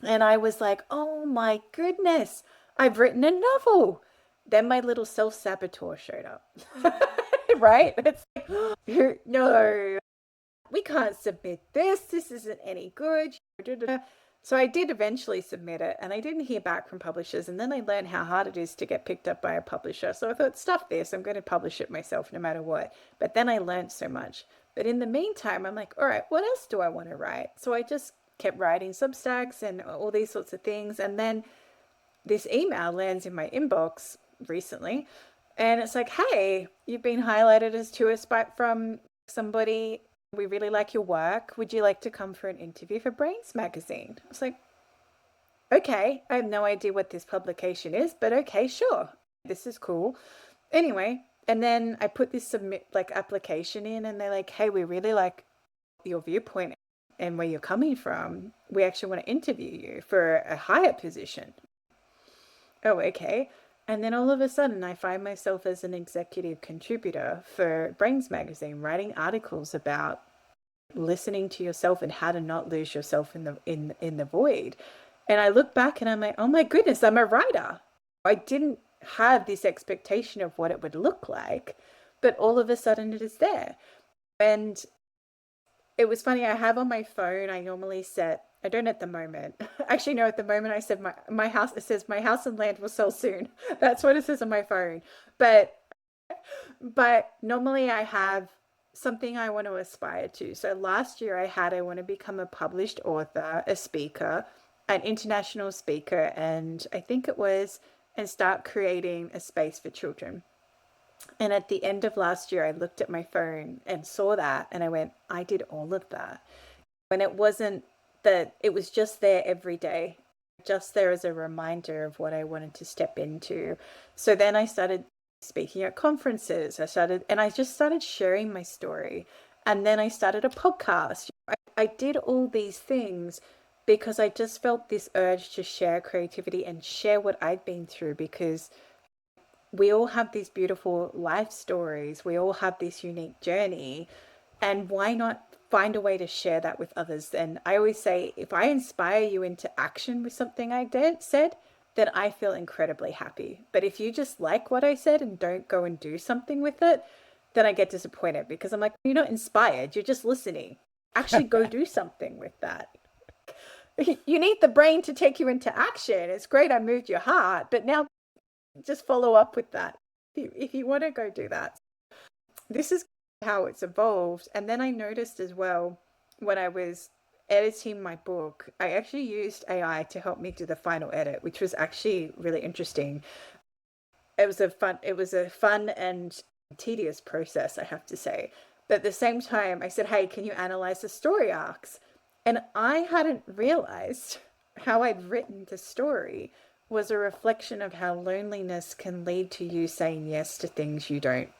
And I was like, oh my goodness, I've written a novel. Then my little self saboteur showed up. Right? It's like, no, we can't submit this. This isn't any good. So I did eventually submit it, and I didn't hear back from publishers. And then I learned how hard it is to get picked up by a publisher. So I thought, stuff this, I'm going to publish it myself no matter what. But then I learned so much. But in the meantime, I'm like, all right, what else do I want to write? So I just kept writing Substacks and all these sorts of things. And then this email lands in my inbox recently, and it's like, hey, you've been highlighted as to a spot from somebody. We really like your work. Would you like to come for an interview for Brains magazine? I was like, okay, I have no idea what this publication is, but okay, sure. This is cool. Anyway, and then I put this submit like application in, and they're like, hey, we really like your viewpoint and where you're coming from. We actually want to interview you for a higher position. Oh, okay. And then all of a sudden, I find myself as an executive contributor for Brains Magazine, writing articles about listening to yourself and how to not lose yourself in the void. And I look back and I'm like, oh my goodness, I'm a writer. I didn't have this expectation of what it would look like, but all of a sudden it is there. And it was funny. I have on my phone, I normally set, I don't at the moment. Actually, no, at the moment I said my house, it says my house and land will sell soon. That's what it says on my phone. But normally I have something I want to aspire to. So last year I want to become a published author, a speaker, an international speaker, and I think it was, and start creating a space for children. And at the end of last year, I looked at my phone and saw that, and I went, I did all of that. When it wasn't that, it was just there every day, just there as a reminder of what I wanted to step into. So then I started speaking at conferences. I just started sharing my story. And then I started a podcast. I did all these things because I just felt this urge to share creativity and share what I'd been through, because we all have these beautiful life stories. We all have this unique journey. And why not find a way to share that with others? And I always say, if I inspire you into action with something said, then I feel incredibly happy. But if you just like what I said and don't go and do something with it, then I get disappointed, because I'm like, you're not inspired, you're just listening. Actually go do something with that. You need the brain to take you into action. It's great I moved your heart, but now just follow up with that if you want to go do that. This is how it's evolved. And then I noticed as well, when I was editing my book, I actually used AI to help me do the final edit, which was actually really interesting. It was a fun and tedious process, I have to say. But at the same time, I said, hey, can you analyze the story arcs? And I hadn't realized how I'd written the story was a reflection of how loneliness can lead to you saying yes to things you don't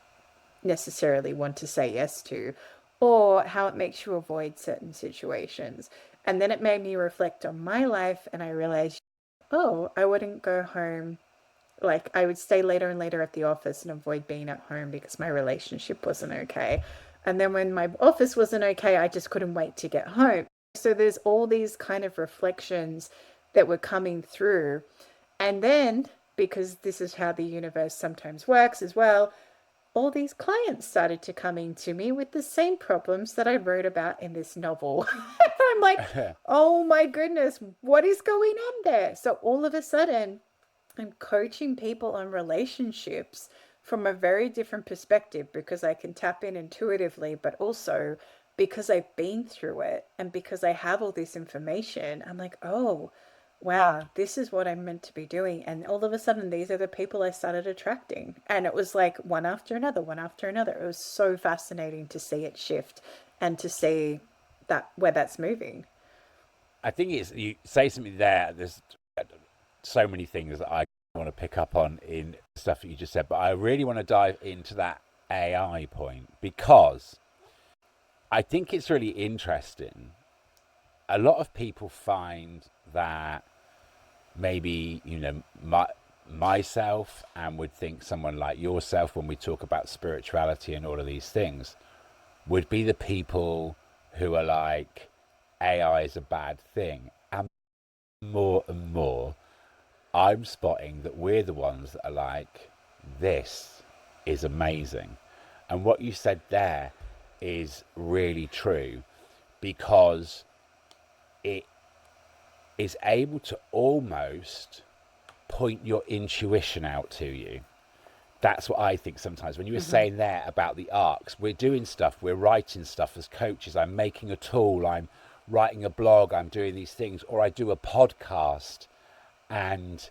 necessarily want to say yes to, or how it makes you avoid certain situations. And then it made me reflect on my life, and I realized, oh, I wouldn't go home. Like, I would stay later and later at the office and avoid being at home because my relationship wasn't okay. And then when my office wasn't okay, I just couldn't wait to get home. So there's all these kind of reflections that were coming through. And then, because this is how the universe sometimes works as well, all these clients started to coming to me with the same problems that I wrote about in this novel. I'm like, oh my goodness, what is going on there? So all of a sudden, I'm coaching people on relationships from a very different perspective because I can tap in intuitively, but also because I've been through it and because I have all this information. I'm like, oh, wow, this is what I'm meant to be doing. And all of a sudden, these are the people I started attracting. And it was like one after another, one after another. It was so fascinating to see it shift and to see that where that's moving. I think it's, you say something there, there's so many things that I want to pick up on in stuff that you just said, but I really want to dive into that AI point because I think it's really interesting. A lot of people find that maybe, myself and would think someone like yourself, when we talk about spirituality and all of these things, would be the people who are like, AI is a bad thing. And more and more, I'm spotting that we're the ones that are like, this is amazing. And what you said there is really true because it is able to almost point your intuition out to you. That's what I think sometimes. When you were saying there about the arcs, we're doing stuff, we're writing stuff as coaches. I'm making a tool, I'm writing a blog, I'm doing these things, or I do a podcast. And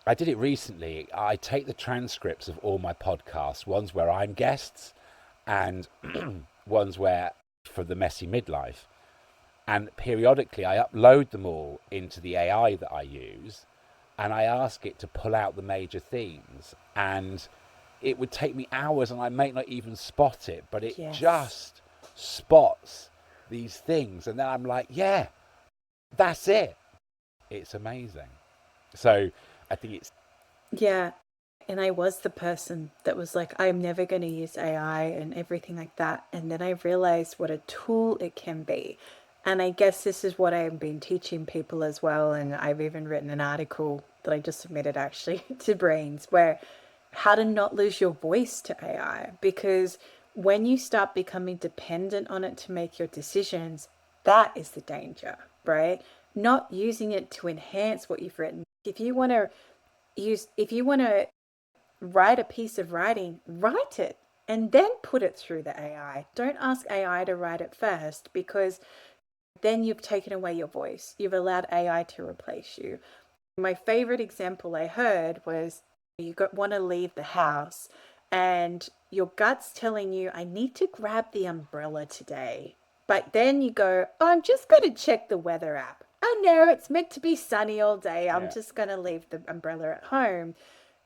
I did it recently. I take the transcripts of all my podcasts, ones where I'm guests and ones where for the messy midlife. And periodically I upload them all into the AI that I use and I ask it to pull out the major themes. And it would take me hours and I may not even spot it, but it just spots these things. And then I'm like, yeah, that's it. It's amazing. So I think it's... Yeah. And I was the person that was like, I'm never going to use AI and everything like that. And then I realized what a tool it can be. And I guess this is what I've been teaching people as well. And I've even written an article that I just submitted actually to Brains, where how to not lose your voice to AI. Because when you start becoming dependent on it to make your decisions, that is the danger, right? Not using it to enhance what you've written. If you want to write a piece of writing, write it and then put it through the AI. Don't ask AI to write it first, because then you've taken away your voice. You've allowed AI to replace you. My favorite example I heard was you want to leave the house and your gut's telling you, I need to grab the umbrella today. But then you go, oh, I'm just going to check the weather app. Oh no, it's meant to be sunny all day. I'm just going to leave the umbrella at home.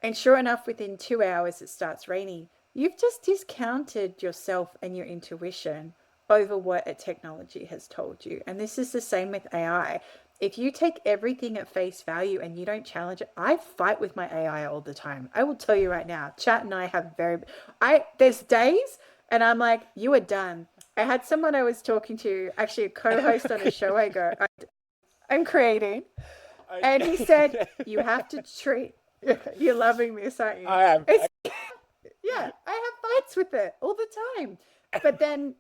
And sure enough, within 2 hours, it starts raining. You've just discounted yourself and your intuition over what a technology has told you. And this is the same with AI. If you take everything at face value and you don't challenge it, I fight with my AI all the time. I will tell you right now, Chat and I have there's days and I'm like, you are done. I had someone I was talking to, actually a co-host on a show I'm creating. And he said, you have to treat, you're loving this, aren't you? I am. Yeah, I have fights with it all the time. But then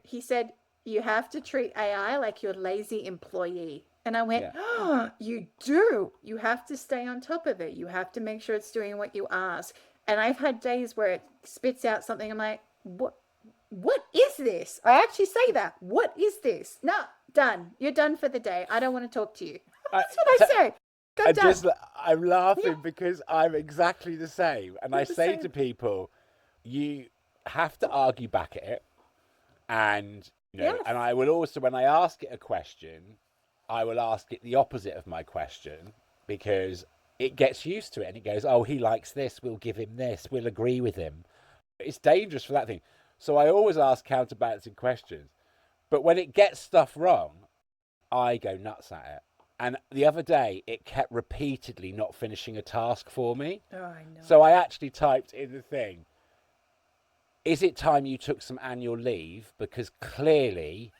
he said, you have to treat AI like your lazy employee. And I went, oh, you do. You have to stay on top of it. You have to make sure it's doing what you ask. And I've had days where it spits out something. I'm like, what is this? I actually say that. What is this? No, done. You're done for the day. I don't want to talk to you. That's what I say. I'm laughing because I'm exactly the same. And I say to people, you have to argue back at it. And, and I will also, when I ask it a question, I will ask it the opposite of my question, because it gets used to it and it goes, oh, he likes this. We'll give him this. We'll agree with him. It's dangerous for that thing. So I always ask counterbalancing questions. But when it gets stuff wrong, I go nuts at it. And the other day, it kept repeatedly not finishing a task for me. Oh, I know. So I actually typed in the thing, is it time you took some annual leave? Because clearly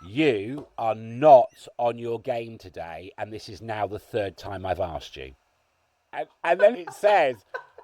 you are not on your game today. And this is now the third time I've asked you. And then it says,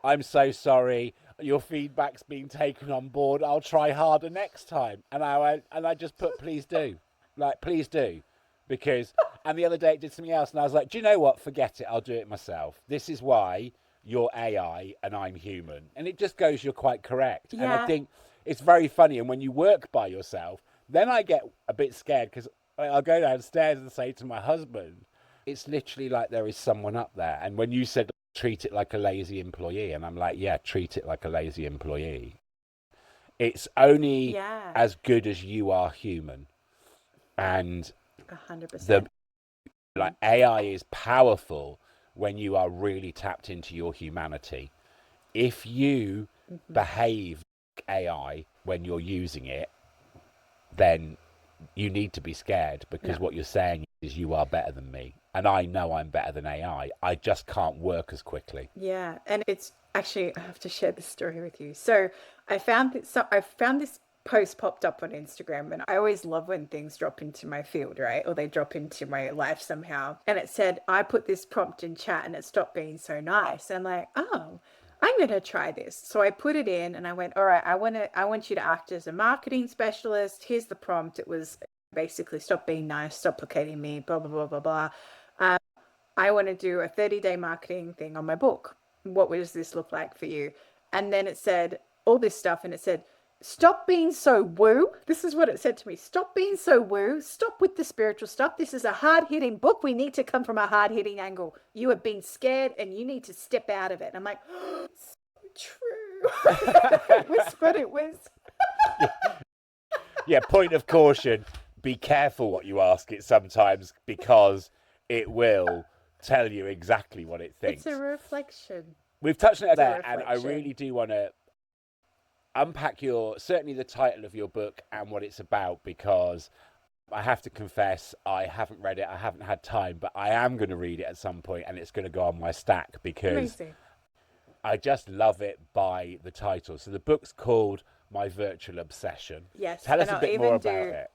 I'm so sorry. Your feedback's been taken on board. I'll try harder next time. And I just put, please do. Like, please do. because, and the other day it did something else, and I was like, do you know what? Forget it. I'll do it myself. This is why you're AI and I'm human. And it just goes, you're quite correct. And I Yeah. think it's very funny. And when you work by yourself, then I get a bit scared because I'll go downstairs and say to my husband, it's literally like there is someone up there. And when you said treat it like a lazy employee, and I'm like, yeah, treat it like a lazy employee. It's only Yeah. as good as you are human. And 100%. the like AI is powerful when you are really tapped into your humanity. If you behave like AI when you're using it, then you need to be scared, because what you're saying is you are better than me. And I know I'm better than AI. I just can't work as quickly. Yeah, and it's actually I have to share this story with you. So I found this post popped up on Instagram, and I always love when things drop into my field, right? Or they drop into my life somehow. And it said, I put this prompt in chat and it stopped being so nice. And I'm like, oh, I'm gonna try this. So I put it in and I went, all right, I want you to act as a marketing specialist. Here's the prompt. It was basically stop being nice, stop placating me, blah blah blah blah blah. I want to do a 30-day marketing thing on my book. What does this look like for you? And then it said all this stuff, and it said, stop being so woo. This is what it said to me. Stop being so woo. Stop with the spiritual stuff. This is a hard hitting book. We need to come from a hard hitting angle. You have been scared and you need to step out of it. And I'm like, oh, so true. It was what it was. Yeah, point of caution, be careful what you ask it sometimes, because it will tell you exactly what it thinks. It's a reflection. We've touched on it It's a there, and I reflection. really do want to unpack certainly the title of your book and what it's about, because I have to confess, I haven't read it, I haven't had time, but I am going to read it at some point, and it's going to go on my stack because Amazing. I just love it by the title. So the book's called My Virtual Obsession. Yes. Tell us and a bit more about it.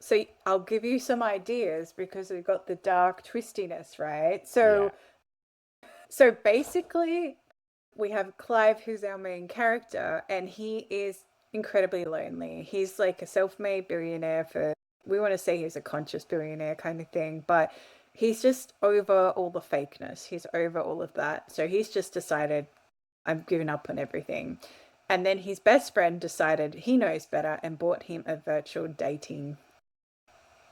So I'll give you some ideas because we've got the dark twistiness, right? So basically we have Clive, who's our main character, and he is incredibly lonely. He's like a self-made billionaire we want to say he's a conscious billionaire kind of thing, but he's just over all the fakeness. He's over all of that. So he's just decided, I'm giving up on everything. And then his best friend decided he knows better and bought him a virtual dating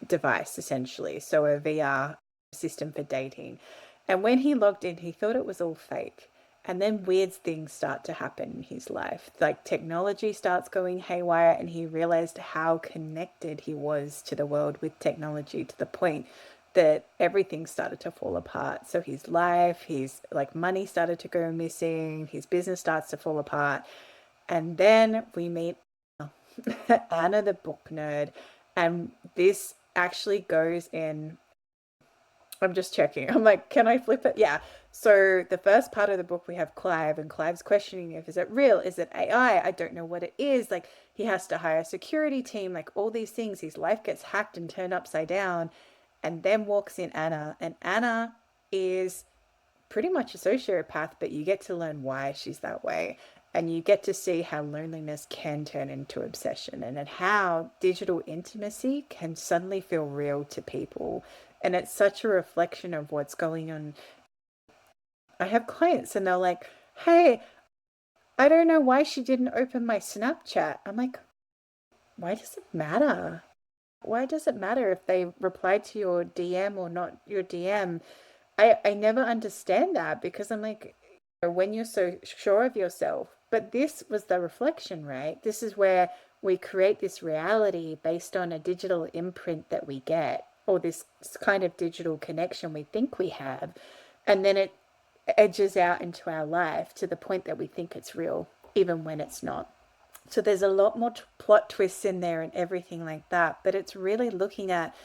device, essentially. So a VR system for dating. And when he logged in, he thought it was all fake. And then weird things start to happen in his life. Like technology starts going haywire, and he realized how connected he was to the world with technology, to the point that everything started to fall apart. So his life, his like money started to go missing, his business starts to fall apart. And then we meet Anna, the book nerd, and this actually goes in. I'm just checking. I'm like, can I flip it? Yeah. So the first part of the book, we have Clive, and Clive's questioning if is it real? Is it AI? I don't know what it is. Like he has to hire a security team, like all these things. His life gets hacked and turned upside down. And then walks in Anna, and Anna is pretty much a sociopath, but you get to learn why she's that way. And you get to see how loneliness can turn into obsession, and how digital intimacy can suddenly feel real to people. And it's such a reflection of what's going on. I have clients and they're like, hey, I don't know why she didn't open my Snapchat. I'm like, why does it matter? Why does it matter if they reply to your DM or not your DM? I never understand that, because I'm like, when you're so sure of yourself. But this was the reflection, right? This is where we create this reality based on a digital imprint that we get, or this kind of digital connection we think we have. And then it edges out into our life to the point that we think it's real, even when it's not. So there's a lot more plot twists in there and everything like that. But it's really looking at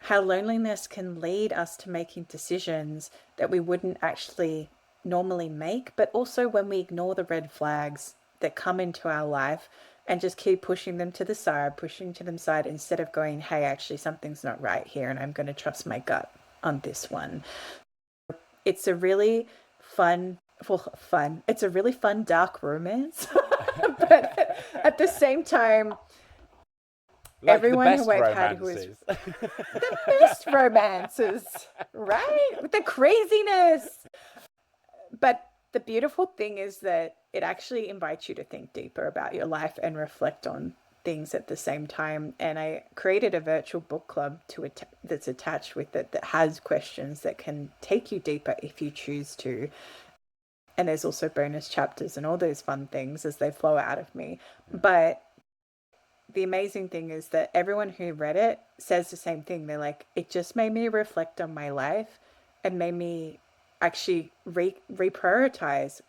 how loneliness can lead us to making decisions that we wouldn't actually normally make, but also when we ignore the red flags that come into our life and just keep pushing them to the side, pushing to them side, instead of going, hey, actually something's not right here and I'm going to trust my gut on this one. It's a really it's a really fun dark romance. But at the same time, Like the everyone best who I've had who is romances. the best romances, right? With the craziness. But the beautiful thing is that it actually invites you to think deeper about your life and reflect on things at the same time. And I created a virtual book club that's attached with it that has questions that can take you deeper if you choose to. And there's also bonus chapters and all those fun things as they flow out of me. But the amazing thing is that everyone who read it says the same thing. They're like, it just made me reflect on my life and made me actually reprioritize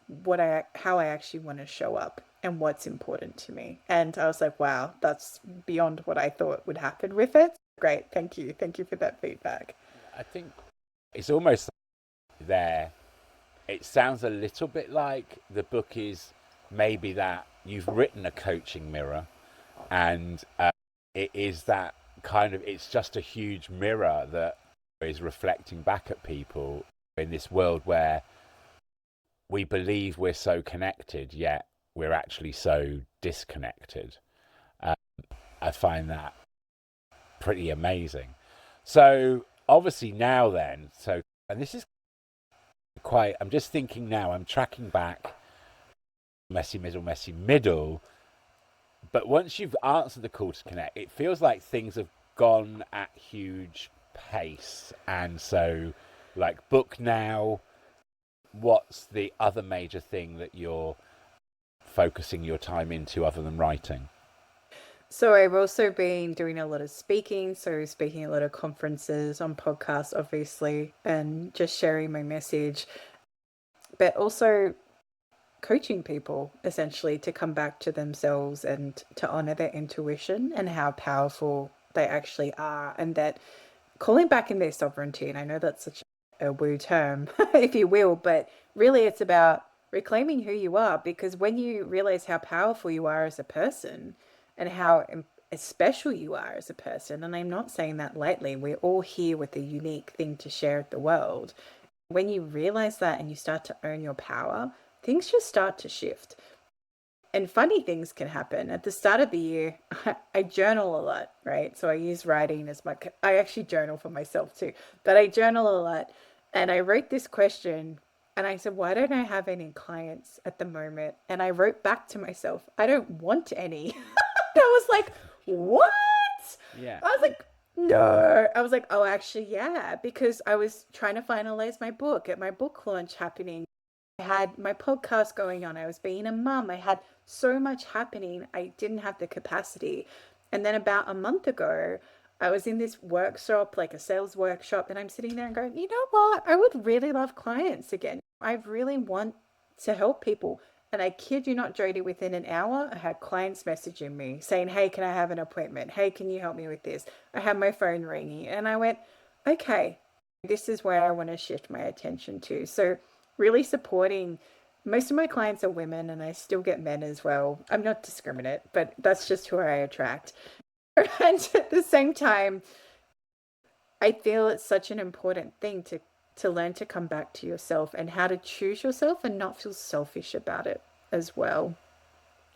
how I actually want to show up and what's important to me. And I was like, wow, that's beyond what I thought would happen with it. Great. Thank you for that feedback. I think it's almost there. It sounds a little bit like the book is maybe that you've written a coaching mirror, and it is that kind of, it's just a huge mirror that is reflecting back at people in this world where we believe we're so connected, yet we're actually so disconnected. I find that pretty amazing. So obviously now then, and this is quite, I'm just thinking now, I'm tracking back messy middle, but once you've answered the call to connect, it feels like things have gone at huge pace. And so, like, book now, what's the other major thing that you're focusing your time into other than writing? So I've also been doing a lot of speaking, so speaking at a lot of conferences, on podcasts, obviously, and just sharing my message, but also coaching people essentially to come back to themselves and to honor their intuition and how powerful they actually are, and that calling back in their sovereignty. And I know that's such a woo term, if you will, but really it's about reclaiming who you are, because when you realize how powerful you are as a person and how special you are as a person, and I'm not saying that lightly, we're all here with a unique thing to share with the world. When you realize that and you start to own your power, things just start to shift. And funny things can happen. At the start of the year, I journal a lot, right? So I use writing as I actually journal for myself too, but I journal a lot. And I wrote this question and I said, why don't I have any clients at the moment? And I wrote back to myself, I don't want any. I was like, what? Yeah. I was like, no. I was like, oh, actually, yeah, because I was trying to finalize my book, get my book launch happening. I had my podcast going on. I was being a mum. I had so much happening. I didn't have the capacity. And then about a month ago, I was in this workshop, like a sales workshop, and I'm sitting there and going, you know what? I would really love clients again. I really want to help people. And I kid you not, Jody, within an hour, I had clients messaging me saying, hey, can I have an appointment? Hey, can you help me with this? I had my phone ringing and I went, okay, this is where I want to shift my attention to. So really supporting, most of my clients are women and I still get men as well. I'm not discriminate, but that's just who I attract. And at the same time, I feel it's such an important thing to learn to come back to yourself and how to choose yourself and not feel selfish about it as well.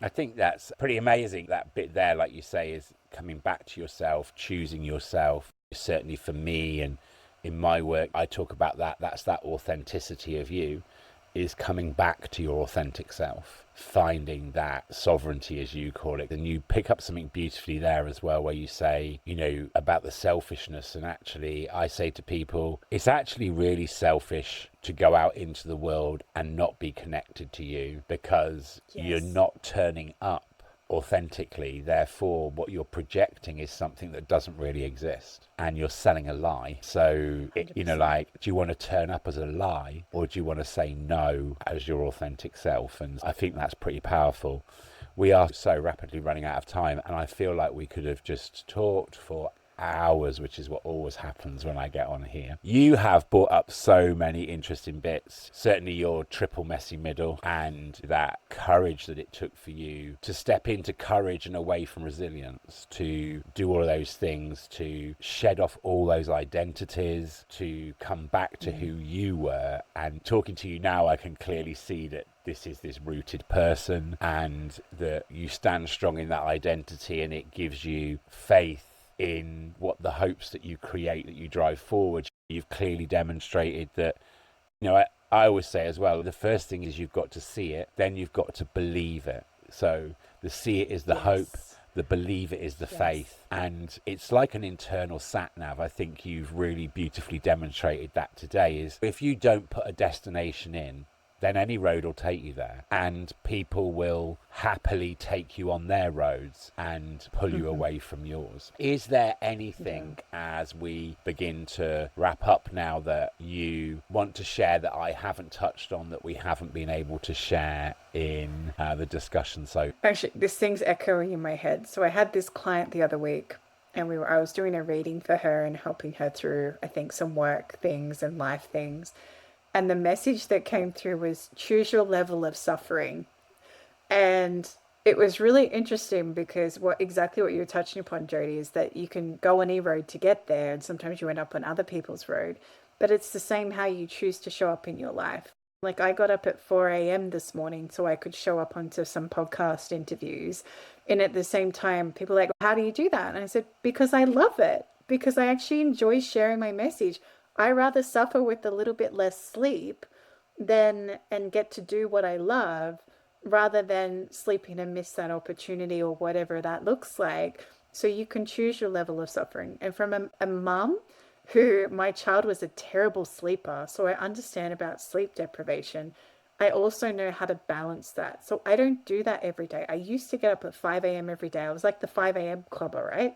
I think that's pretty amazing. That bit there, like you say, is coming back to yourself, choosing yourself. Certainly for me and in my work, I talk about that. That's that authenticity of you, is coming back to your authentic self, finding that sovereignty, as you call it. And you pick up something beautifully there as well, where you say, you know, about the selfishness. And actually, I say to people, it's actually really selfish to go out into the world and not be connected to you, because you're not turning up authentically. Therefore, what you're projecting is something that doesn't really exist, and you're selling a lie. So you know, like, do you want to turn up as a lie, or do you want to say no as your authentic self? And I think that's pretty powerful. We are so rapidly running out of time, and I feel like we could have just talked for hours, which is what always happens when I get on here. You have brought up so many interesting bits, certainly your triple messy middle, and that courage that it took for you to step into courage and away from resilience, to do all of those things, to shed off all those identities, to come back to who you were. And talking to you now, I can clearly see that this is this rooted person, and that you stand strong in that identity, and it gives you faith in what the hopes that you create, that you drive forward. You've clearly demonstrated that, I always say as well, the first thing is you've got to see it, then you've got to believe it. So the see it is the hope, the believe it is the faith, and it's like an internal sat nav. I think you've really beautifully demonstrated that today. Is if you don't put a destination in, then any road will take you there, and people will happily take you on their roads and pull you away from yours. Is there anything as we begin to wrap up now that you want to share that I haven't touched on, that we haven't been able to share in the discussion? So actually, this thing's echoing in my head. So I had this client the other week, and I was doing a reading for her and helping her through, I think, some work things and life things. And the message that came through was choose your level of suffering. And it was really interesting because exactly what you were touching upon, Jody, is that you can go on any road to get there, and sometimes you end up on other people's road. But it's the same how you choose to show up in your life. Like, I got up at 4 a.m. this morning so I could show up onto some podcast interviews. And at the same time, people are like, how do you do that? And I said, because I love it, because I actually enjoy sharing my message. I rather suffer with a little bit less sleep and get to do what I love, rather than sleeping and miss that opportunity or whatever that looks like. So you can choose your level of suffering. And from a mum who, my child was a terrible sleeper, so I understand about sleep deprivation. I also know how to balance that. So I don't do that every day. I used to get up at 5 a.m. every day. I was like the 5 a.m. clubber, right?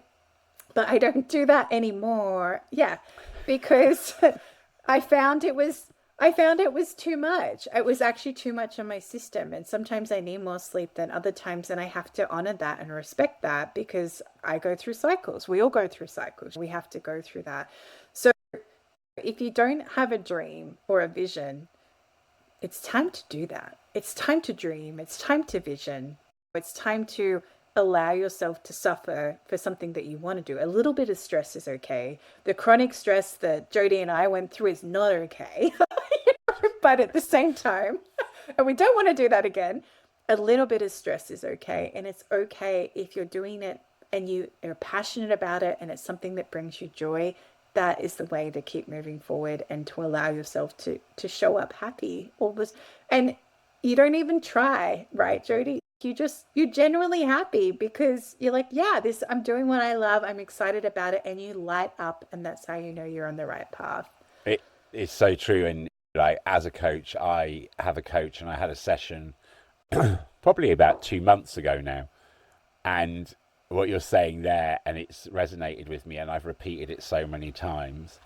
But I don't do that anymore. Yeah, because I found it was too much. It was actually too much on my system. And sometimes I need more sleep than other times. And I have to honor that and respect that, because I go through cycles. We all go through cycles. We have to go through that. So if you don't have a dream or a vision, it's time to do that. It's time to dream. It's time to vision. It's time to allow yourself to suffer for something that you want to do. A little bit of stress is okay. The chronic stress that Jody and I went through is not okay. But at the same time, and we don't want to do that again, a little bit of stress is okay. And it's okay if you're doing it and you are passionate about it and it's something that brings you joy. That is the way to keep moving forward and to allow yourself to show up happy. And you don't even try, right, Jody? You're genuinely happy because you're like, yeah, I'm doing what I love. I'm excited about it. And you light up, and that's how you know you're on the right path. It's so true. And like, as a coach, I have a coach, and I had a session probably about 2 months ago now. And what you're saying there, and it's resonated with me, and I've repeated it so many times.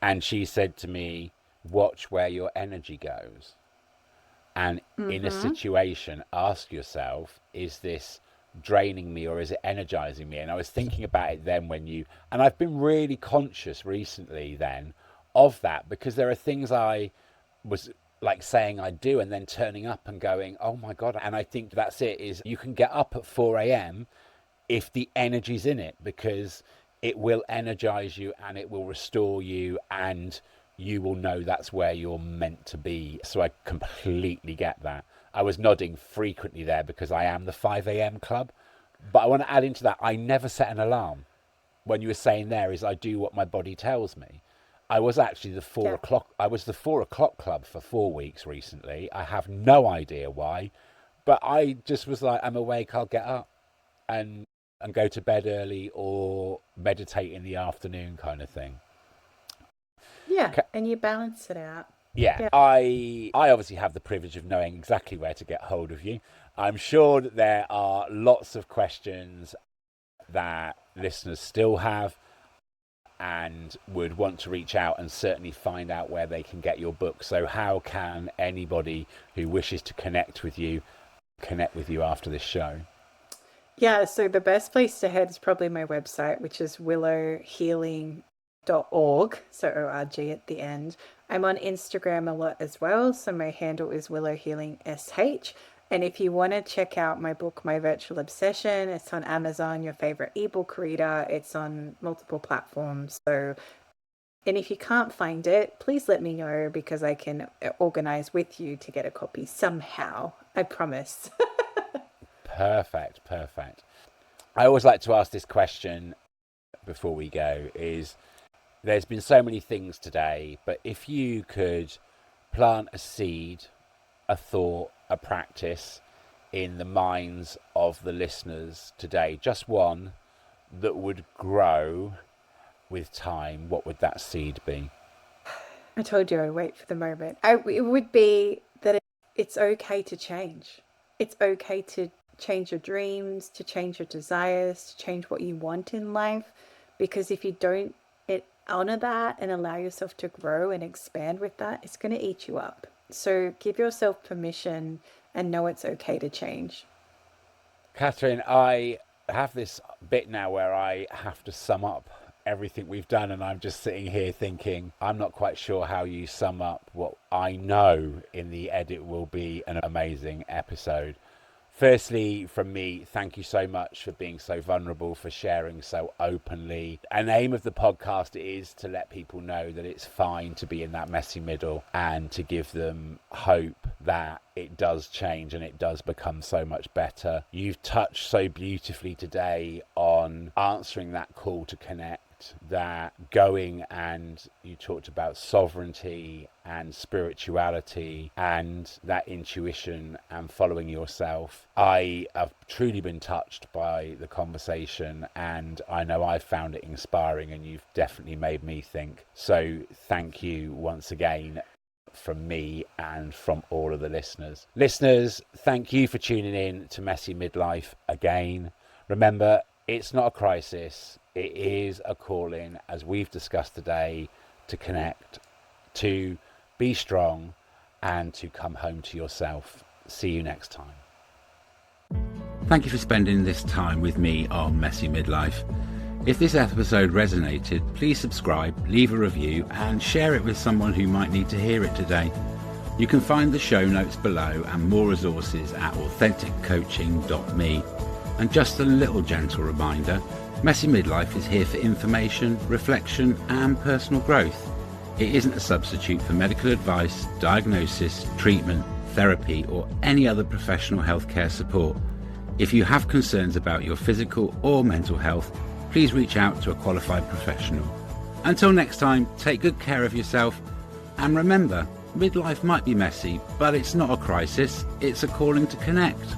And she said to me, watch where your energy goes. And in a situation, ask yourself, is this draining me or is it energizing me? And I was thinking about it then and I've been really conscious recently then of that, because there are things I was like saying I do and then turning up and going, oh my God. And I think that's it, is you can get up at 4 a.m. if the energy's in it, because it will energize you and it will restore you, and you will know that's where you're meant to be. So I completely get that. I was nodding frequently there because I am the 5 a.m. club. But I want to add into that, I never set an alarm. When you were saying there is I do what my body tells me. I was actually the 4 o'clock. I was the 4 o'clock club for 4 weeks recently. I have no idea why, but I just was like, I'm awake, I'll get up and go to bed early or meditate in the afternoon kind of thing. Yeah, and you balance it out. Yeah, I obviously have the privilege of knowing exactly where to get hold of you. I'm sure that there are lots of questions that listeners still have and would want to reach out and certainly find out where they can get your book. So how can anybody who wishes to connect with you after this show? Yeah, so the best place to head is probably my website, which is willowhealing.org, so ORG at the end. I'm on Instagram a lot as well, so my handle is willowhealingsh. And if you want to check out my book, My Virtual Obsession, it's on Amazon, your favorite ebook reader. It's on multiple platforms. So, and if you can't find it, please let me know because I can organize with you to get a copy somehow. I promise. Perfect. I always like to ask this question before we go is, there's been so many things today, but if you could plant a seed, a thought, a practice in the minds of the listeners today, just one that would grow with time, what would that seed be? I told you I'd wait for the moment. It would be that it's okay to change. It's okay to change your dreams, to change your desires, to change what you want in life. Because if you don't honor that and allow yourself to grow and expand with that, it's going to eat you up. So give yourself permission and know it's okay to change. Catherine, I have this bit now where I have to sum up everything we've done, and I'm just sitting here thinking, I'm not quite sure how you sum up what I know in the edit will be an amazing episode. Firstly, from me, thank you so much for being so vulnerable, for sharing so openly. And the aim of the podcast is to let people know that it's fine to be in that messy middle and to give them hope that it does change and it does become so much better. You've touched so beautifully today on answering that call to connect, that going, and you talked about sovereignty and spirituality and that intuition and following yourself. I have truly been touched by the conversation, and I know I've found it inspiring, and you've definitely made me think. So thank you once again from me and from all of the listeners. Listeners, thank you for tuning in to Messy Midlife again. Remember, it's not a crisis. It is a calling, as we've discussed today, to connect, to be strong, and to come home to yourself. See you next time. Thank you for spending this time with me on Messy Midlife. If this episode resonated, please subscribe, leave a review, and share it with someone who might need to hear it today. You can find the show notes below and more resources at authenticcoaching.me. And just a little gentle reminder, Messy Midlife is here for information, reflection, and personal growth. It isn't a substitute for medical advice, diagnosis, treatment, therapy, or any other professional healthcare support. If you have concerns about your physical or mental health, please reach out to a qualified professional. Until next time, take good care of yourself, and remember, midlife might be messy, but it's not a crisis, it's a calling to connect.